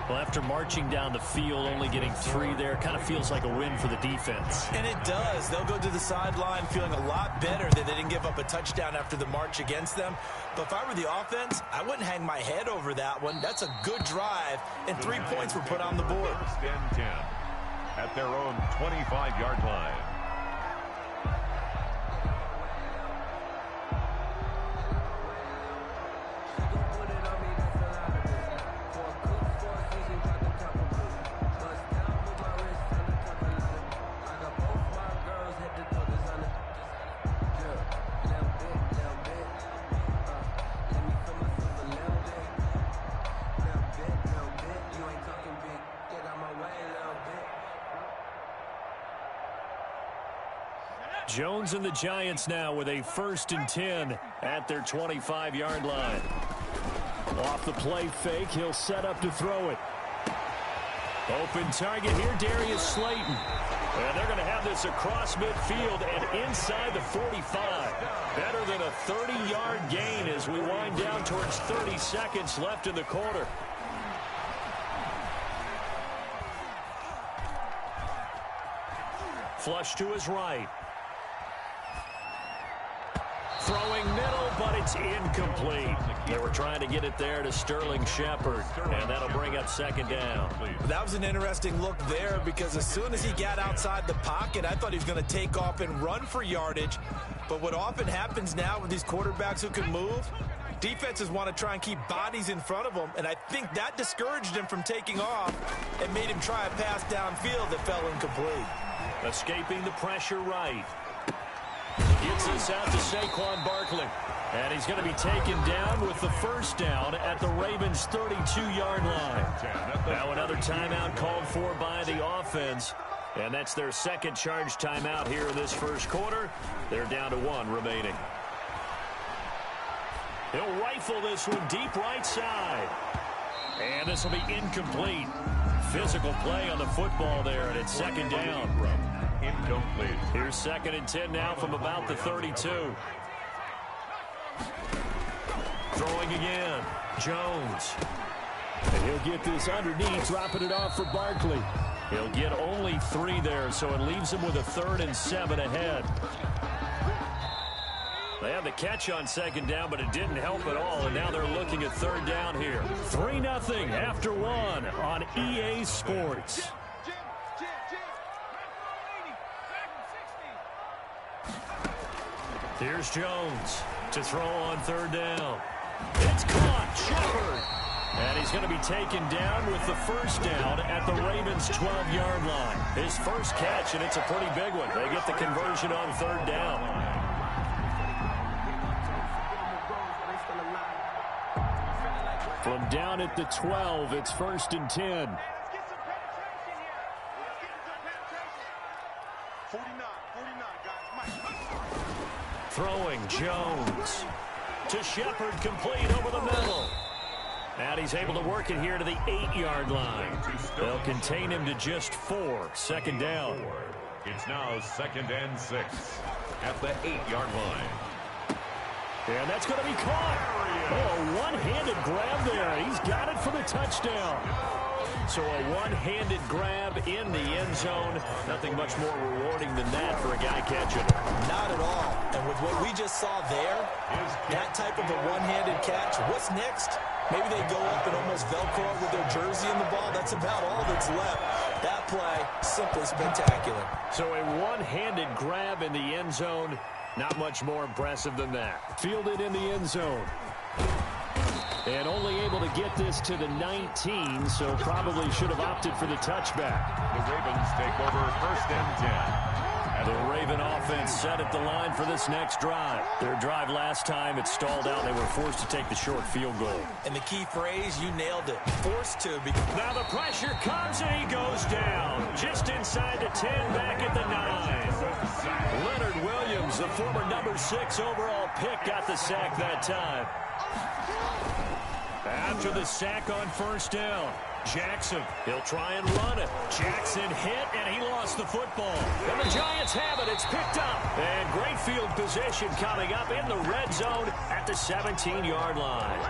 Well, after marching down the field, only getting 3 there, kind of feels like a win for the defense. And it does. They'll go to the sideline feeling a lot better that they didn't give up a touchdown after the march against them. But if I were the offense, I wouldn't hang my head over that one. That's a good drive, and 3 points were put on the board. 1st and 10 at their own 25-yard line. Jones and the Giants now with a 1st and 10 at their 25-yard line. Off the play fake, he'll set up to throw it. Open target here, Darius Slayton. And they're going to have this across midfield and inside the 45. Better than a 30-yard gain as we wind down towards 30 seconds left in the quarter. Flush to his right. Throwing middle, but it's incomplete. They were trying to get it there to Sterling Shepard, and that'll bring up 2nd down. That was an interesting look there because as soon as he got outside the pocket, I thought he was going to take off and run for yardage. But what often happens now with these quarterbacks who can move, defenses want to try and keep bodies in front of them, and I think that discouraged him from taking off and made him try a pass downfield that fell incomplete. Escaping the pressure right. Gets this out to Saquon Barkley. And he's going to be taken down with the 1st down at the Ravens' 32-yard line. Now another timeout called for by the offense. And that's their 2nd charge timeout here in this first quarter. They're down to 1 remaining. He'll rifle this one deep right side. And this will be incomplete. Physical play on the football there, and it's 2nd down. Incomplete. Here's 2nd and 10 now from about the 32. Throwing again. Jones. And he'll get this underneath, dropping it off for Barkley. He'll get only 3 there, so it leaves him with a 3rd and 7 ahead. They had the catch on 2nd down, but it didn't help at all, and now they're looking at 3rd down here. 3-0 after 1 on EA Sports. Here's Jones to throw on 3rd down. It's caught. Shepard. And he's going to be taken down with the 1st down at the Ravens' 12-yard line. His first catch, and it's a pretty big one. They get the conversion on 3rd down. From down at the 12, it's 1st and 10. Throwing Jones to Shepard, complete over the middle. And he's able to work it here to the 8-yard line. They'll contain him to just 4. Second down. It's now 2nd and 6 at the 8-yard line. And that's going to be caught. Oh, a one-handed grab there. He's got it for the touchdown. So a one-handed grab in the end zone. Nothing much more rewarding than that for a guy catching it. Not at all. And with what we just saw there, that type of a one-handed catch, what's next? Maybe they go up and almost Velcro it with their jersey in the ball. That's about all that's left. That play, simply spectacular. So a one-handed grab in the end zone. Not much more impressive than that. Fielded in the end zone. And only able to get this to the 19, so probably should have opted for the touchback. The Ravens take over 1st and 10. The Raven offense set at the line for this next drive. Their drive last time, it stalled out. They were forced to take the short field goal. And the key phrase, you nailed it. Forced to. Now the pressure comes and he goes down. Just inside the 10, back at the 9. Leonard Williams, the former number 6 overall pick, got the sack that time. After the sack on 1st down, Jackson, he'll try and run it. Jackson hit, and he lost the football. And the Giants have it. It's picked up. And great field position coming up in the red zone at the 17-yard line.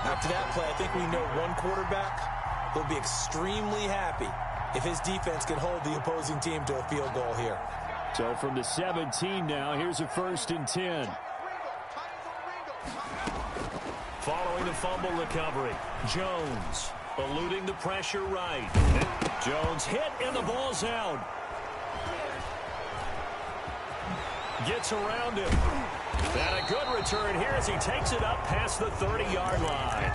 After that play, I think we know one quarterback will be extremely happy if his defense can hold the opposing team to a field goal here. So from the 17 now, here's a 1st and 10. Following the fumble recovery, Jones eluding the pressure right. Jones hit and the ball's out. Gets around him. And a good return here as he takes it up past the 30-yard line.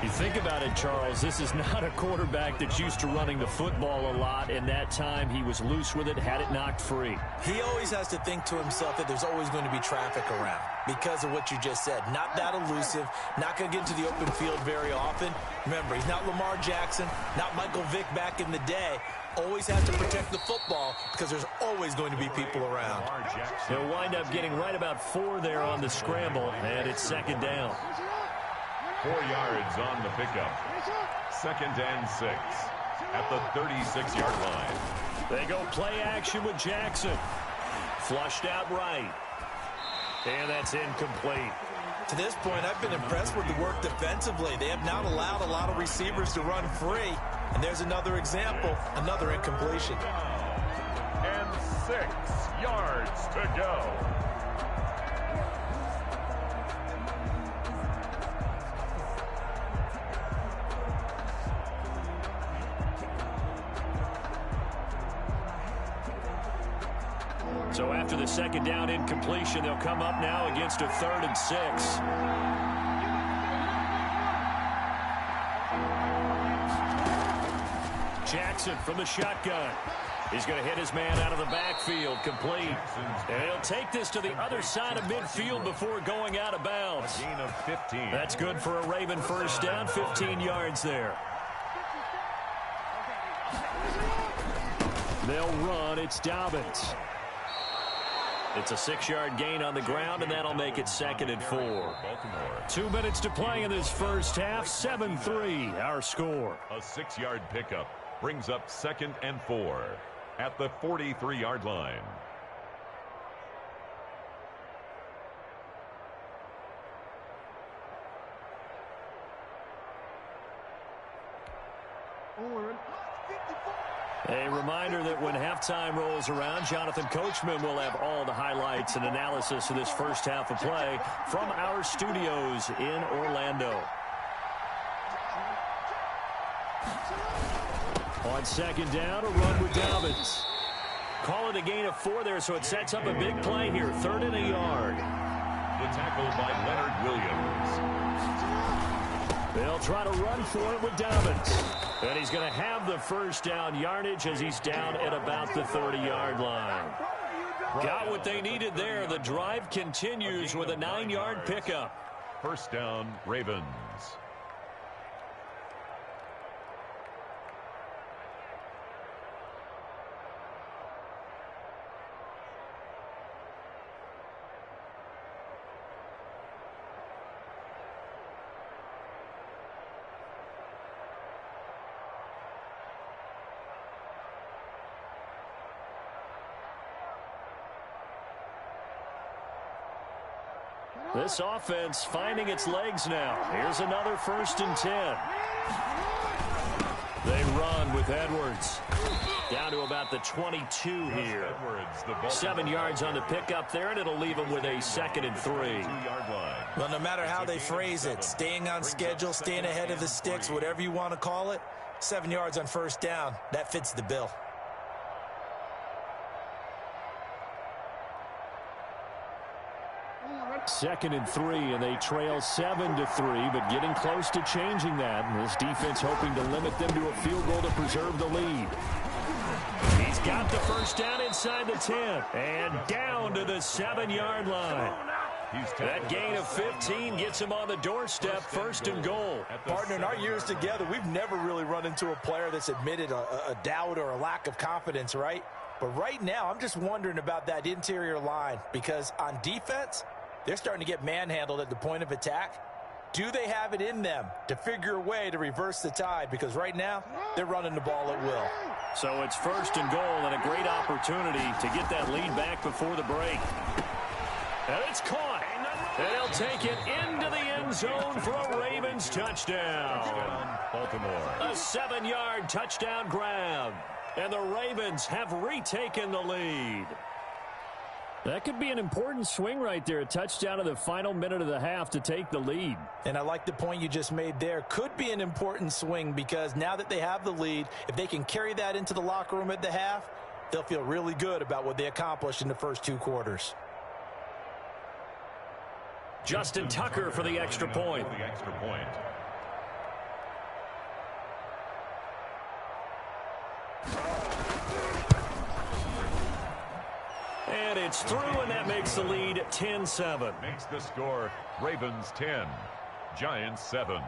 You think about it, Charles, this is not a quarterback that's used to running the football a lot, and that time he was loose with it, had it knocked free. He always has to think to himself that there's always going to be traffic around because of what you just said. Not that elusive, not going to get into the open field very often. Remember, he's not Lamar Jackson, not Michael Vick back in the day. Always has to protect the football because there's always going to be people around. He'll wind up getting right about 4 there on the scramble, and it's 2nd down. 4 yards on the pickup. 2nd and 6 at the 36-yard line. They go play action with Jackson. Flushed out right. And that's incomplete. To this point, I've been impressed with the work defensively. They have not allowed a lot of receivers to run free. And there's another example, another incompletion. And 6 yards to go. So after the 2nd down incompletion, they'll come up now against a 3rd and 6. Jackson from the shotgun. He's going to hit his man out of the backfield, complete. And he'll take this to the other side of midfield before going out of bounds. A gain of 15. That's good for a Raven 1st down, 15 yards there. They'll run. It's Dobbins. It's a 6-yard gain on the ground, and that'll make it 2nd and 4. Baltimore. 2 minutes to play in this first half. 7-3, our score. A 6-yard pickup brings up 2nd and 4 at the 43-yard line. A reminder that when halftime rolls around, Jonathan Coachman will have all the highlights and analysis of this first half of play from our studios in Orlando. On 2nd down, a run with Dobbins. Call it a gain of 4 there, so it sets up a big play here. 3rd and a yard. The tackle by Leonard Williams. They'll try to run for it with Dobbins. And he's going to have the 1st down yardage as he's down at about the 30-yard line. Got what they needed there. The drive continues with a 9-yard pickup. 1st down, Ravens. This offense finding its legs now. Here's another 1st and 10. They run with Edwards. Down to about the 22 here. 7 yards on the pickup there, and it'll leave them with a 2nd and 3. Well, no matter how they phrase it, staying on schedule, staying ahead of the sticks, whatever you want to call it, 7 yards on 1st down, that fits the bill. 2nd and 3, and they trail 7-3, but getting close to changing that. And this defense hoping to limit them to a field goal to preserve the lead. He's got the 1st down inside the 10, and down to the 7-yard line. That gain of 15 gets him on the doorstep, 1st and goal. Partner, in our years together, we've never really run into a player that's admitted a doubt or a lack of confidence, right? But right now, I'm just wondering about that interior line, because on defense, they're starting to get manhandled at the point of attack. Do they have it in them to figure a way to reverse the tide? Because right now, they're running the ball at will. So it's 1st and goal, and a great opportunity to get that lead back before the break. And it's caught. And he'll take it into the end zone for a Ravens touchdown. Baltimore. A 7-yard touchdown grab. And the Ravens have retaken the lead. That could be an important swing right there. A touchdown in the final minute of the half to take the lead. And I like the point you just made there. Could be an important swing because now that they have the lead, if they can carry that into the locker room at the half, they'll feel really good about what they accomplished in the first 2 quarters. Justin Tucker for the extra point. And it's through, and that makes the lead 10-7. Makes the score Ravens 10, Giants 7.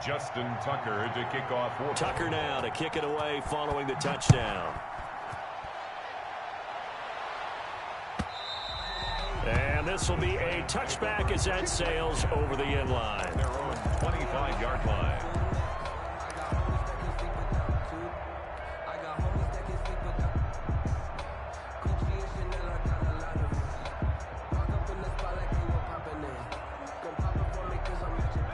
Justin Tucker to kick off. Tucker now to kick it away following the touchdown. And this will be a touchback as that sails over the end line. Their own 25-yard line.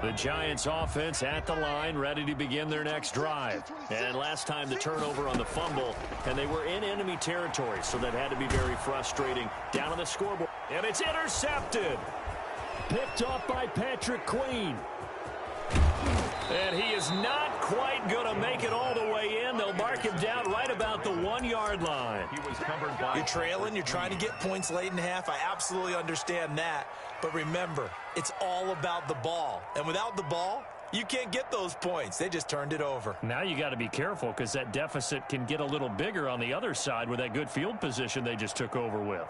The Giants offense at the line, ready to begin their next drive. And last time the turnover on the fumble, and they were in enemy territory, so that had to be very frustrating. Down on the scoreboard, and it's intercepted. Picked off by Patrick Queen. And he is not quite going to make it all the way in. They'll mark him down right about the 1-yard line. He was covered by. You're trailing. You're trying to get points late in the half. I absolutely understand that. But remember, it's all about the ball. And without the ball, you can't get those points. They just turned it over. Now you got to be careful because that deficit can get a little bigger on the other side with that good field position they just took over with.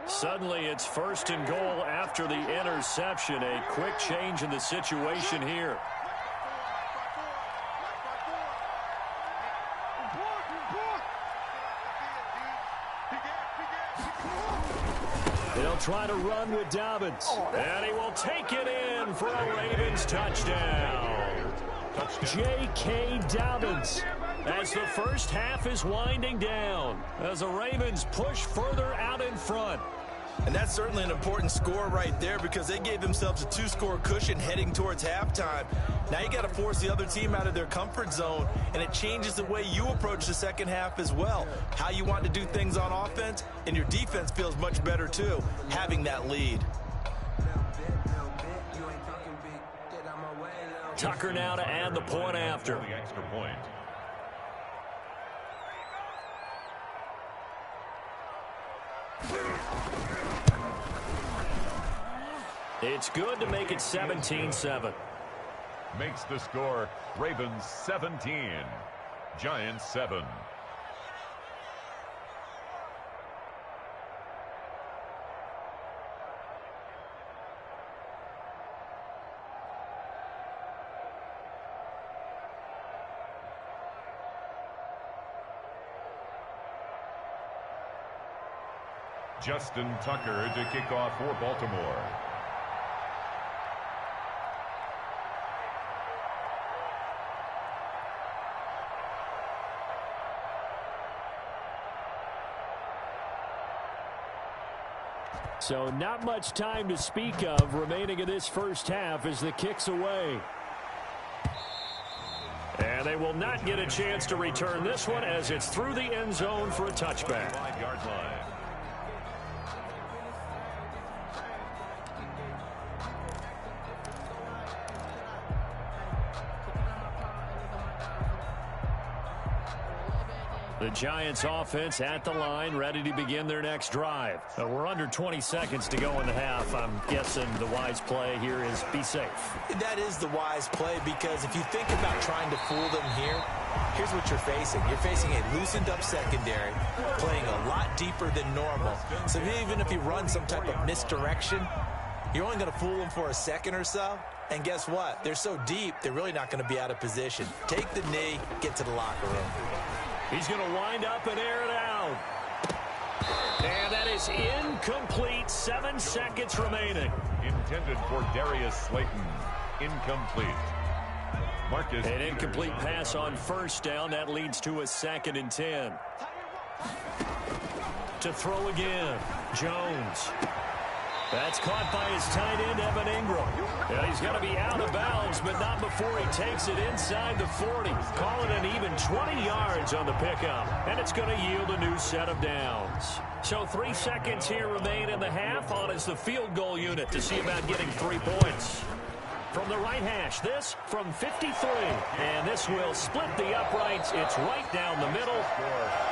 Suddenly it's 1st and goal after the interception. A quick change in the situation here. They'll try to run with Dobbins. And he will take it in for a Ravens touchdown. J.K. Dobbins as the first half is winding down as the Ravens push further out in front. And that's certainly an important score right there because they gave themselves a 2-score cushion heading towards halftime. Now you got to force the other team out of their comfort zone, and it changes the way you approach the second half as well. How you want to do things on offense, and your defense feels much better too, having that lead. Tucker now to add the point after. The extra point. It's good to make it 17-7. Makes the score Ravens 17, Giants 7. Justin Tucker to kick off for Baltimore. So not much time to speak of remaining in this first half as the kick's away. And they will not get a chance to return this one as it's through the end zone for a touchback. 5-yard line. The Giants offense at the line, ready to begin their next drive. We're under 20 seconds to go in the half. I'm guessing the wise play here is be safe. That is the wise play, because if you think about trying to fool them here, here's what you're facing. You're facing a loosened up secondary, playing a lot deeper than normal. So even if you run some type of misdirection, you're only going to fool them for a second or so. And guess what? They're so deep, they're really not going to be out of position. Take the knee, get to the locker room. He's going to wind up and air it out. And that is incomplete. 7 seconds remaining. Intended for Darius Slayton. Incomplete. Marcus. An incomplete pass on first down. That leads to a 2nd and 10. To throw again. Jones. That's caught by his tight end, Evan Ingram. Yeah, he's got to be out of bounds, but not before he takes it inside the 40. Call it an even 20 yards on the pickup, and it's going to yield a new set of downs. So 3 seconds here remain in the half. On is the field goal unit to see about getting 3 points. From the right hash, this from 53. And this will split the uprights. It's right down the middle.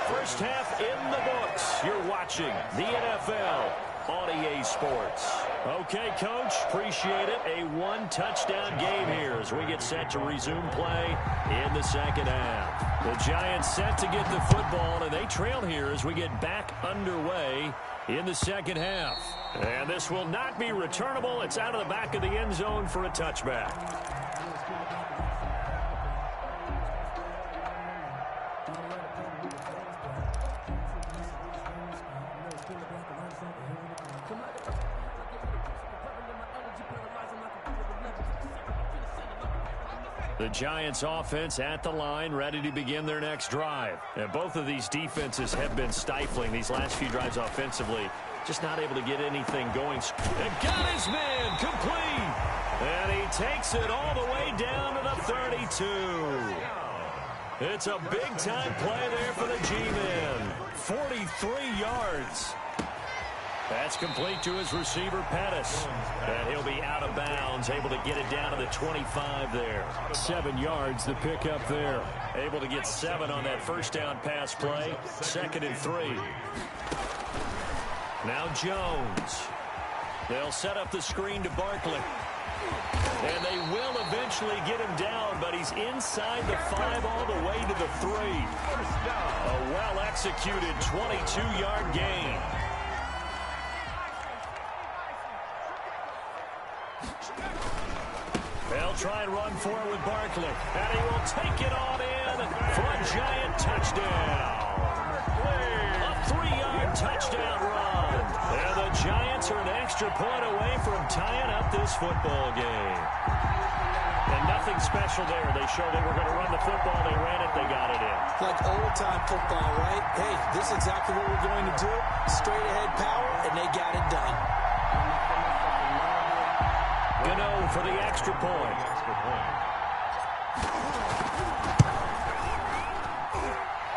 First half in the books. You're watching the NFL on EA Sports. Okay, Coach, appreciate it. A 1-touchdown game here as we get set to resume play in the second half. The Giants set to get the football, and they trail here as we get back underway in the second half. And this will not be returnable. It's out of the back of the end zone for a touchback. The Giants offense at the line, ready to begin their next drive. And both of these defenses have been stifling these last few drives offensively. Just not able to get anything going. And got his man complete. And he takes it all the way down to the 32. It's a big-time play there for the G-men. 43 yards. That's complete to his receiver, Pettis. And he'll be out of bounds, able to get it down to the 25 there. 7 yards, the pickup there. Able to get 7 on that first down pass play. 2nd and 3. Now Jones. They'll set up the screen to Barkley. And they will eventually get him down, but he's inside the 5 all the way to the 3. A well-executed 22-yard gain. They'll try and run for it with Barkley. And he will take it on in for a Giant touchdown. A 3-yard touchdown run. And the Giants are an extra point away from tying up this football game. And nothing special there. They showed they were going to run the football. They ran it. They got it in. Like old-time football, right? Hey, this is exactly what we're going to do. Straight-ahead power, and they got it done. Gano for the extra point.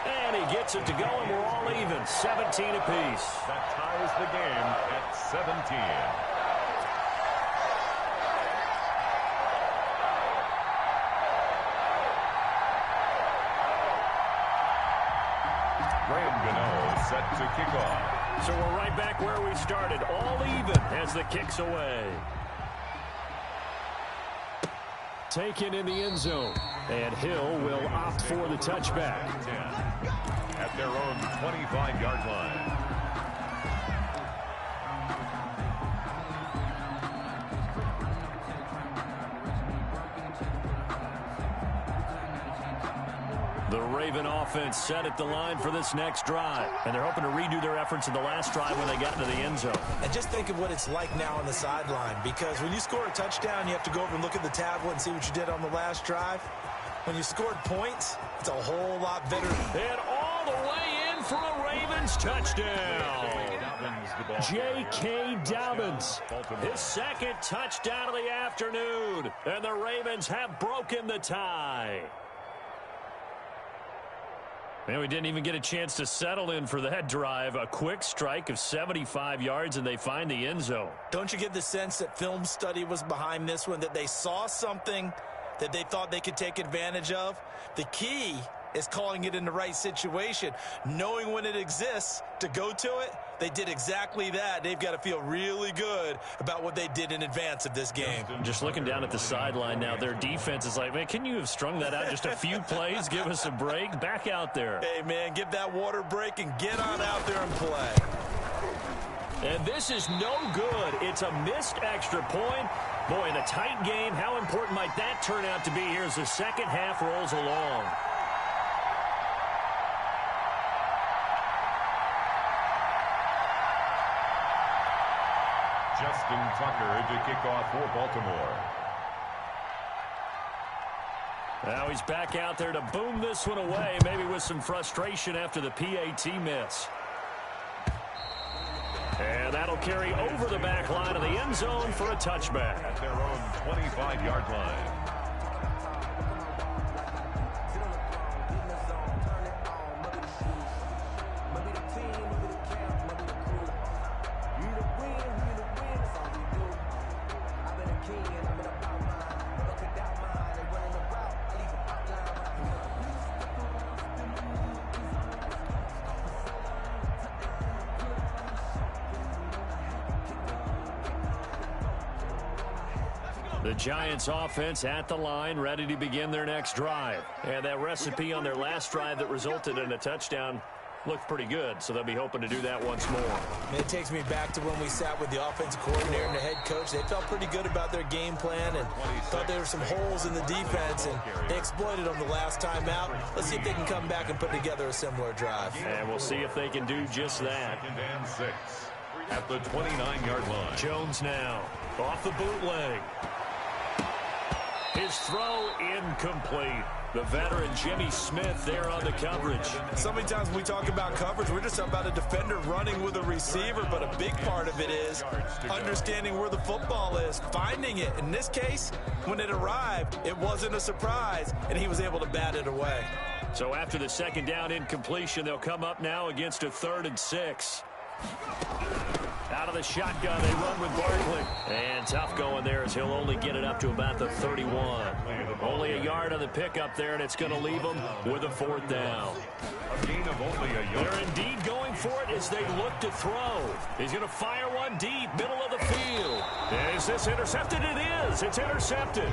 And he gets it to go, and we're all even. 17 apiece. That ties the game at 17. Set to kick off. So we're right back where we started, all even as the kick's away. Taken in the end zone, and Hill will opt for the touchback. At their own 25-yard line. The Raven offense set at the line for this next drive. And they're hoping to redo their efforts in the last drive when they got into the end zone. And just think of what it's like now on the sideline, because when you score a touchdown, you have to go over and look at the tablet and see what you did on the last drive. When you scored points, it's a whole lot better. And all the way in for a Ravens touchdown. J.K. Dobbins, his second touchdown of the afternoon. And the Ravens have broken the tie. And we didn't even get a chance to settle in for that drive. A quick strike of 75 yards, and they find the end zone. Don't you get the sense that film study was behind this one, that they saw something that they thought they could take advantage of? The key is calling it in the right situation, knowing when it exists to go to it. They did exactly that. They've got to feel really good about what they did in advance of this game. Just looking down at the sideline now, their defense is like, man, can you have strung that out just a few plays? Give us a break. Back out there. Hey, man, give that water break and get on out there and play. And this is no good. It's a missed extra point. Boy, in a tight game, how important might that turn out to be here as the second half rolls along? Justin Tucker to kick off for Baltimore. Now he's back out there to boom this one away, maybe with some frustration after the PAT miss. And that'll carry over the back line of the end zone for a touchback. At their own 25-yard line. The Giants offense at the line, ready to begin their next drive. And that recipe on their last drive that resulted in a touchdown looked pretty good, so they'll be hoping to do that once more. And it takes me back to when we sat with the offensive coordinator and the head coach. They felt pretty good about their game plan and thought there were some holes in the defense, and they exploited them the last time out. Let's see if they can come back and put together a similar drive. And we'll see if they can do just that. 2nd and 6 at the 29-yard line. Jones now off the bootleg. His throw incomplete. The veteran Jimmy Smith there on the coverage. So many times when we talk about coverage, we're just about a defender running with a receiver, but a big part of it is understanding where the football is, finding it. In this case, when it arrived, it wasn't a surprise, and he was able to bat it away. So after the second down incompletion, they'll come up now against a 3rd and 6. Out of the shotgun, they run with Barkley. And tough going there as he'll only get it up to about the 31. Only a yard on the pickup there, and it's going to leave him with a 4th down. A gain of only a yard. They're indeed going for it as they look to throw. He's going to fire one deep, middle of the field. Is this intercepted? It is. It's intercepted.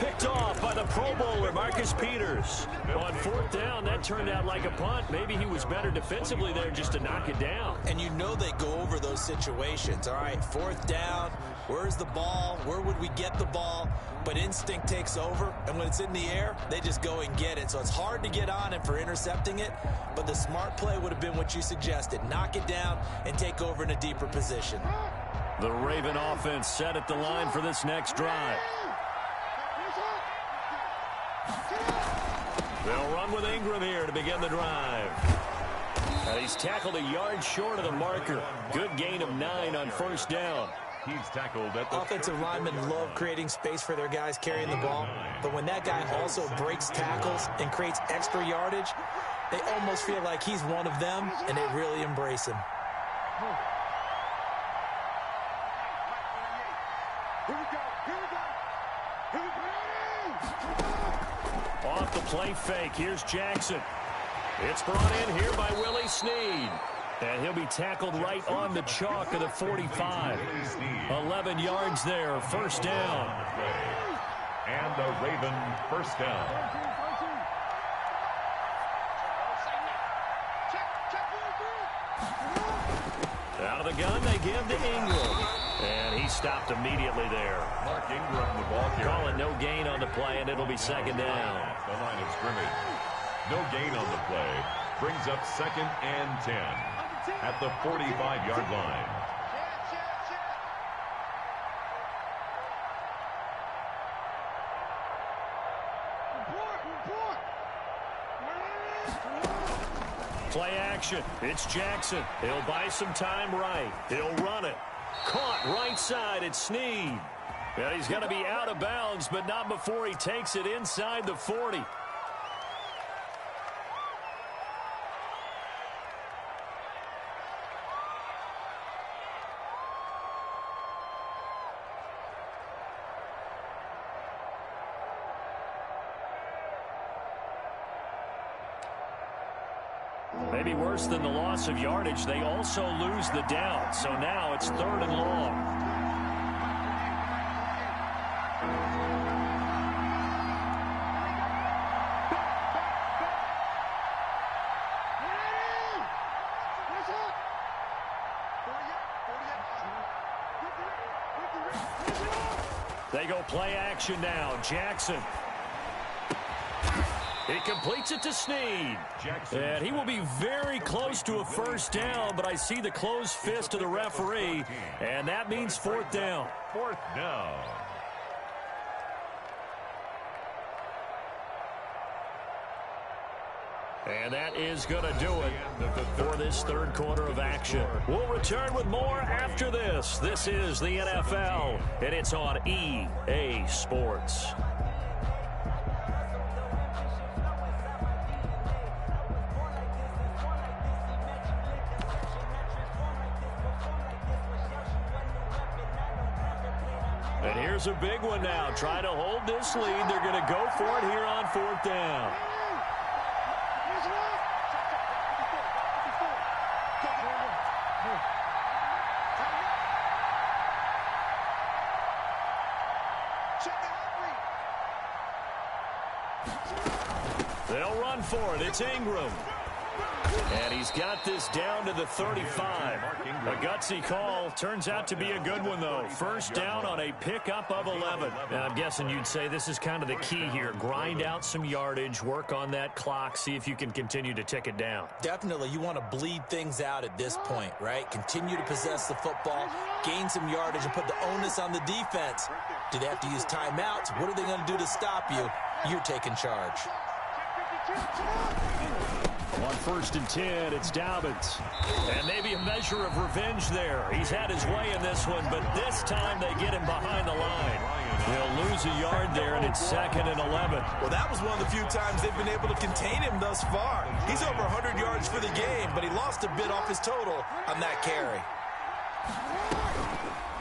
Picked off by the Pro Bowler, Marcus Peters. On 4th down, that turned out like a punt. Maybe he was better defensively there just to knock it down. And you know they go over those situations. All right, 4th down, where's the ball? Where would we get the ball? But instinct takes over, and when it's in the air, they just go and get it. So it's hard to get on it for intercepting it, but the smart play would have been what you suggested. Knock it down and take over in a deeper position. The Raven offense set at the line for this next drive. They'll run with Ingram here to begin the drive. And he's tackled a yard short of the marker. Good gain of 9 on 1st down. He's tackled at the offensive linemen love creating space for their guys carrying the ball, but when that guy also breaks tackles and creates extra yardage, they almost feel like he's one of them, and they really embrace him. Off the play fake, here's Jackson. It's brought in here by Willie Snead. And he'll be tackled right on the chalk of the 45. 11 yards there, 1st down. And a Raven 1st down. Out of the gun, they give to Ingram. And he stopped immediately there. Mark Ingram, the ball carrier. Calling no gain on the play, and it'll be 2nd down. The line of scrimmage. No gain on the play. Brings up 2nd and 10 at the 45-yard line. Play action. It's Jackson. He'll buy some time right. He'll run it. Caught right side. It's Snead. And he's going to be out of bounds, but not before he takes it inside the 40. Maybe worse than the loss of yardage, they also lose the down. So now it's 3rd and long. They go play action now. Jackson. He completes it to Snead. And he will be very close to a first down, but I see the closed fist of the referee, and that means 4th down. 4th down. And that is going to do it for this 3rd quarter of action. We'll return with more after this. This is the NFL, and it's on EA Sports. And here's a big one now. Trying to hold this lead. They're going to go for it here on 4th down. They'll run for it. It's Ingram. And he's got this down to the 35. A gutsy call. Turns out to be a good one, though. First down on a pickup of 11. Now, I'm guessing you'd say this is kind of the key here. Grind out some yardage, work on that clock, see if you can continue to tick it down. Definitely. You want to bleed things out at this point, right? Continue to possess the football, gain some yardage, and put the onus on the defense. Do they have to use timeouts? What are they going to do to stop you? You're taking charge. On 1st and 10, it's Dobbins. And maybe a measure of revenge there. He's had his way in this one, but this time they get him behind the line. They'll lose a yard there, and it's 2nd and 11. Well, that was one of the few times they've been able to contain him thus far. He's over 100 yards for the game, but he lost a bit off his total on that carry.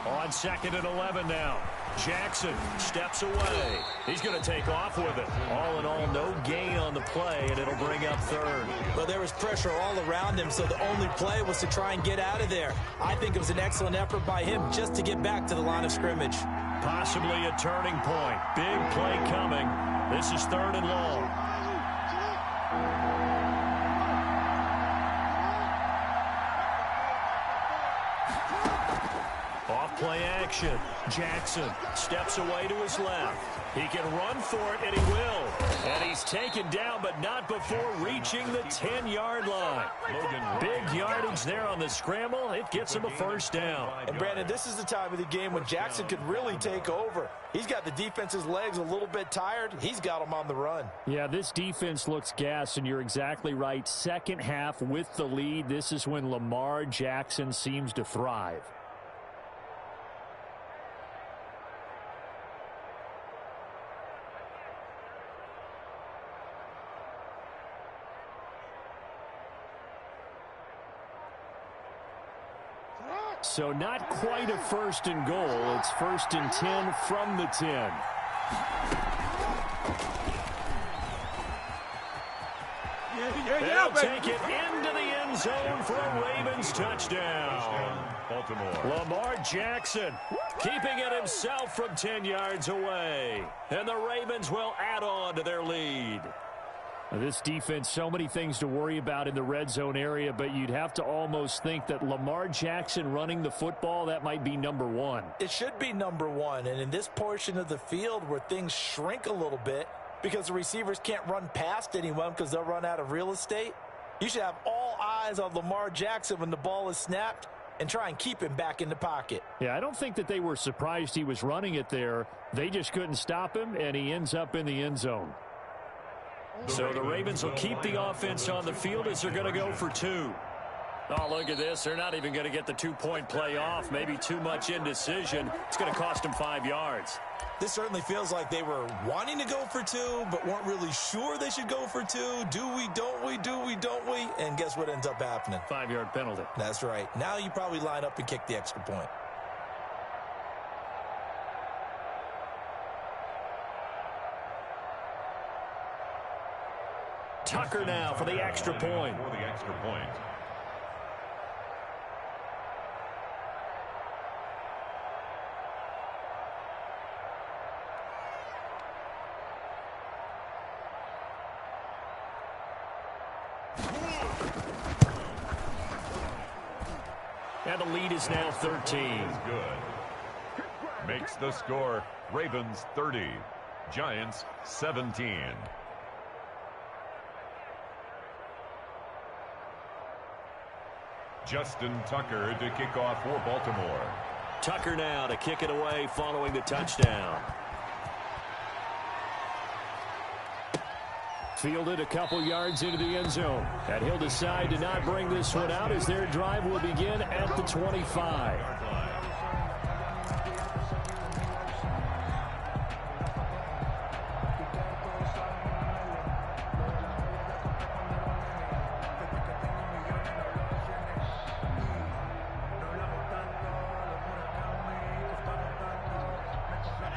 On 2nd and 11 now. Jackson steps away. He's going to take off with it. All in all, no gain on the play, and it'll bring up 3rd. Well, there was pressure all around him, so the only play was to try and get out of there. I think it was an excellent effort by him just to get back to the line of scrimmage. Possibly a turning point. Big play coming. This is 3rd and long. Off play action. Jackson steps away to his left. He can run for it, and he will. And he's taken down, but not before reaching the 10-yard line. Big yardage there on the scramble. It gets him a first down. And, Brandon, this is the time of the game when Jackson could really take over. He's got the defense's legs a little bit tired. He's got them on the run. Yeah, this defense looks gassed, and you're exactly right. Second half with the lead, this is when Lamar Jackson seems to thrive. So not quite a 1st and goal. It's 1st and 10 from the 10. They'll take it into the end zone for a Ravens touchdown. Baltimore. Lamar Jackson keeping it himself from 10 yards away. And the Ravens will add on to their lead. This defense, so many things to worry about in the red zone area, but you'd have to almost think that Lamar Jackson running the football, that might be number one. It should be number one, and in this portion of the field where things shrink a little bit, because the receivers can't run past anyone because they'll run out of real estate. You should have all eyes on Lamar Jackson when the ball is snapped and try and keep him back in the pocket. Yeah, I don't think that they were surprised he was running it there. They just couldn't stop him, and he ends up in the end zone. So the Ravens will keep the offense on the field as they're going to go for 2. Oh, look at this. They're not even going to get the 2-point play off. Maybe too much indecision. It's going to cost them 5 yards. This certainly feels like they were wanting to go for 2, but weren't really sure they should go for 2. Do we, don't we, do we, don't we? And guess what ends up happening? 5-yard penalty. That's right. Now you probably line up and kick the extra point. Tucker now for the extra point. For the extra point. And the lead is now 13. Good. Makes the score Ravens 30, Giants 17. Justin Tucker to kick off for Baltimore. Tucker now to kick it away following the touchdown. Fielded a couple yards into the end zone. And he'll decide to not bring this one out as their drive will begin at the 25.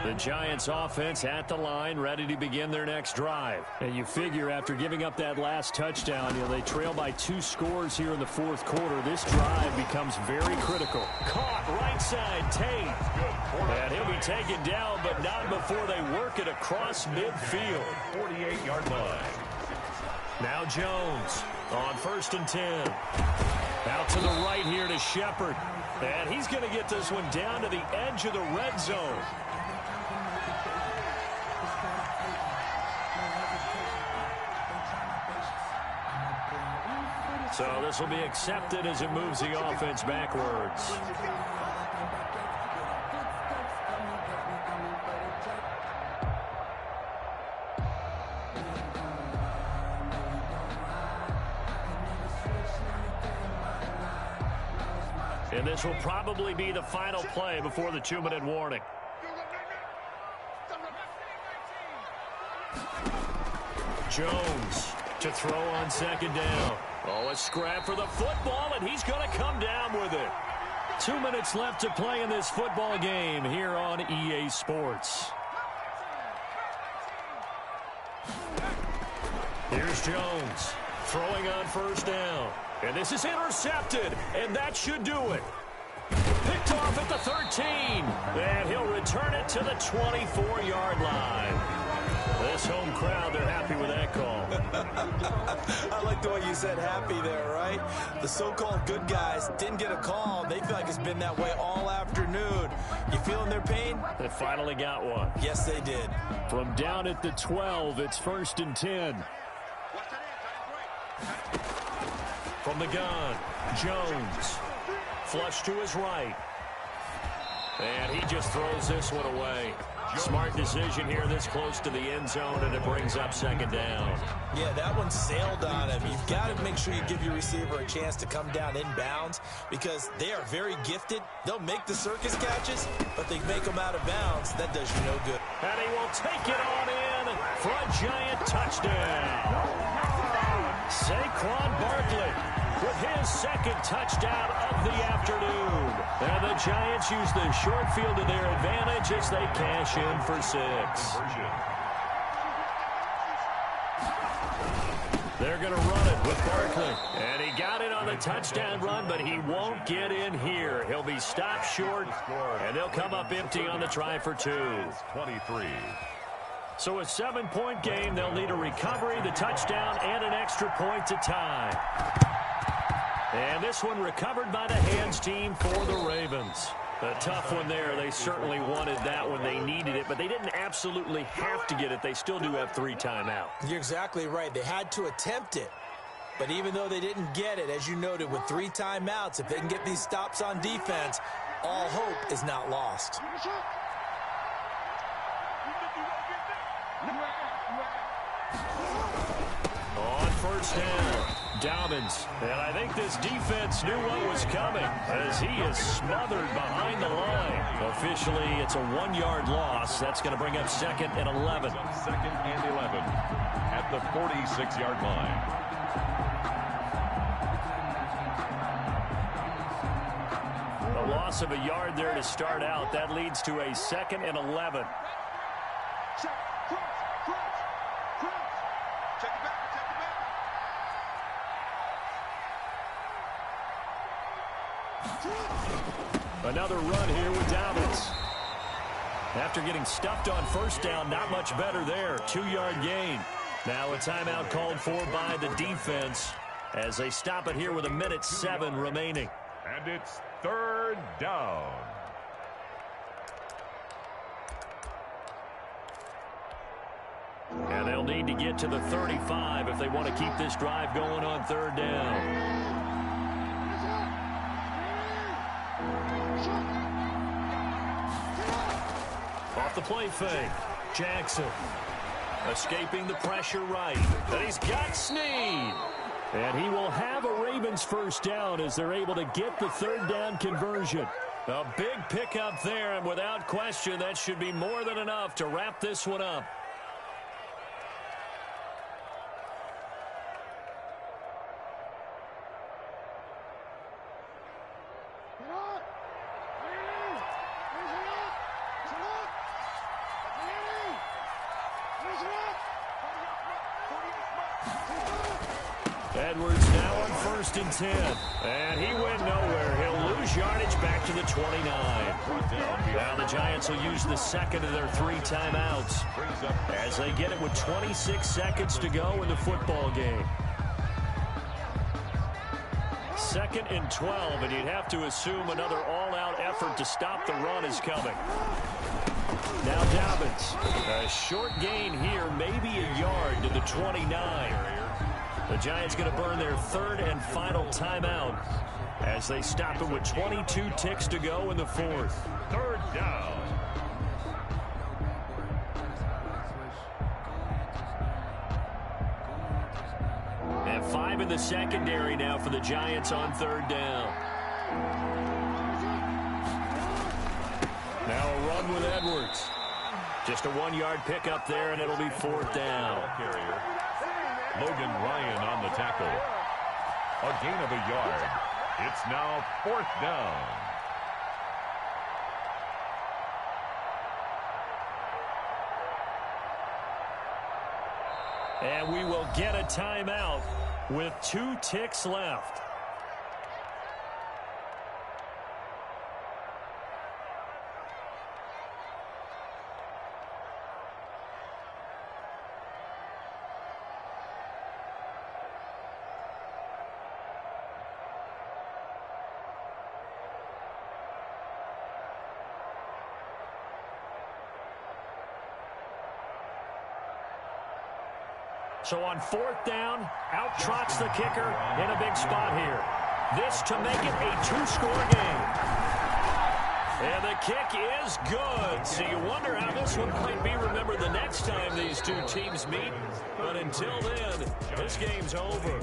The Giants offense at the line, ready to begin their next drive. And you figure after giving up that last touchdown, they trail by 2 scores here in the fourth quarter. This drive becomes very critical. Caught right side, Tate. And he'll be taken down, but not before they work it across midfield. 48-yard line. Now Jones on 1st and 10. Out to the right here to Shepard. And he's going to get this one down to the edge of the red zone. So this will be accepted as it moves the offense backwards. And this will probably be the final play before the 2-minute warning. Jones to throw on 2nd down. Oh, a scrap for the football, and he's going to come down with it. 2 minutes left to play in this football game here on EA Sports. Here's Jones throwing on 1st down. And this is intercepted, and that should do it. Picked off at the 13, and he'll return it to the 24-yard line. This home crowd, they're happy with that call. I like the way you said happy there, right? The so-called good guys didn't get a call. They feel like it's been that way all afternoon. You feeling their pain? They finally got one. Yes, they did. From down at the 12, it's 1st and 10. From the gun, Jones. Flush to his right. And he just throws this one away. Smart decision here this close to the end zone, and it brings up 2nd down. Yeah, that one sailed on him. You've got to make sure you give your receiver a chance to come down inbounds because they are very gifted. They'll make the circus catches, but they make them out of bounds. That does you no good. And he will take it on in for a Giant touchdown. Saquon Barkley with his 2nd touchdown of the afternoon. And the Giants use the short field to their advantage as they cash in for 6. They're going to run it with Barkley. And he got it on the touchdown run, but he won't get in here. He'll be stopped short, and they'll come up empty on the try for 2. 23. So a 7-point game. They'll need a recovery, the touchdown, and an extra point to tie. And this one recovered by the hands team for the Ravens. A tough one there. They certainly wanted that when they needed it, but they didn't absolutely have to get it. They still do have 3 timeouts. You're exactly right. They had to attempt it. But even though they didn't get it, as you noted, with 3 timeouts, if they can get these stops on defense, all hope is not lost. On first down, Dobbins. And I think this defense knew what was coming as he is smothered behind the line. Officially, it's a 1-yard loss. That's going to bring up 2nd and 11. 2nd and 11 at the 46-yard line. A loss of a yard there to start out. That leads to a 2nd and 11. Another run here with Dobbins. After getting stuffed on first down, not much better there. 2-yard gain. Now a timeout called for by the defense as they stop it here with 1:07 remaining. And it's 3rd down. And they'll need to get to the 35 if they want to keep this drive going on 3rd down. Off the play fake, Jackson escaping the pressure right. And he's got Snead. And he will have a Ravens first down as they're able to get the 3rd down conversion. A big pickup there, and without question, that should be more than enough to wrap this one up. Edwards now on 1st and 10. And he went nowhere. He'll lose yardage back to the 29. Now the Giants will use the 2nd of their 3 timeouts as they get it with 26 seconds to go in the football game. 2nd and 12, and you'd have to assume another all-out effort to stop the run is coming. Now Dobbins. A short gain here, maybe a yard to the 29. The Giants going to burn their 3rd and final timeout as they stop it with 22 ticks to go in the 4th. 3rd down. And 5 in the secondary now for the Giants on 3rd down. Now a run with Edwards. Just a 1-yard pickup there, and it'll be 4th down. Carrier Logan Ryan on the tackle. A gain of a yard. It's now 4th down. And we will get a timeout with 2 ticks left. So on 4th down, out trots the kicker in a big spot here. This to make it a 2-score game. And the kick is good. So you wonder how this one might be remembered the next time these 2 teams meet. But until then, this game's over.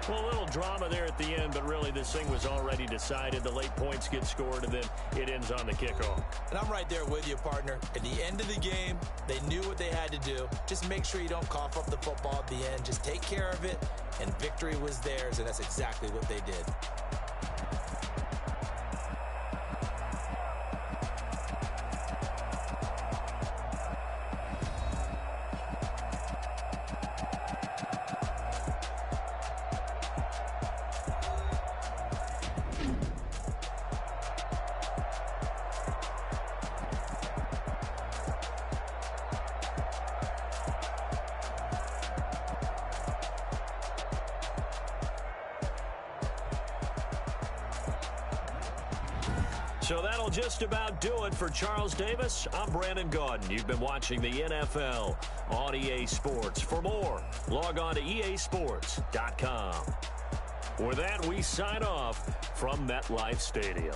Well, a little drama there at the end, but really this thing was already decided. The late points get scored, and then it ends on the kickoff. And I'm right there with you, partner. At the end of the game, they knew what they had to do. Just make sure you don't cough up the football at the end. Just take care of it, and victory was theirs, and that's exactly what they did. So that'll just about do it for Charles Davis. I'm Brandon Gaudin. You've been watching the NFL on EA Sports. For more, log on to easports.com. With that, we sign off from MetLife Stadium.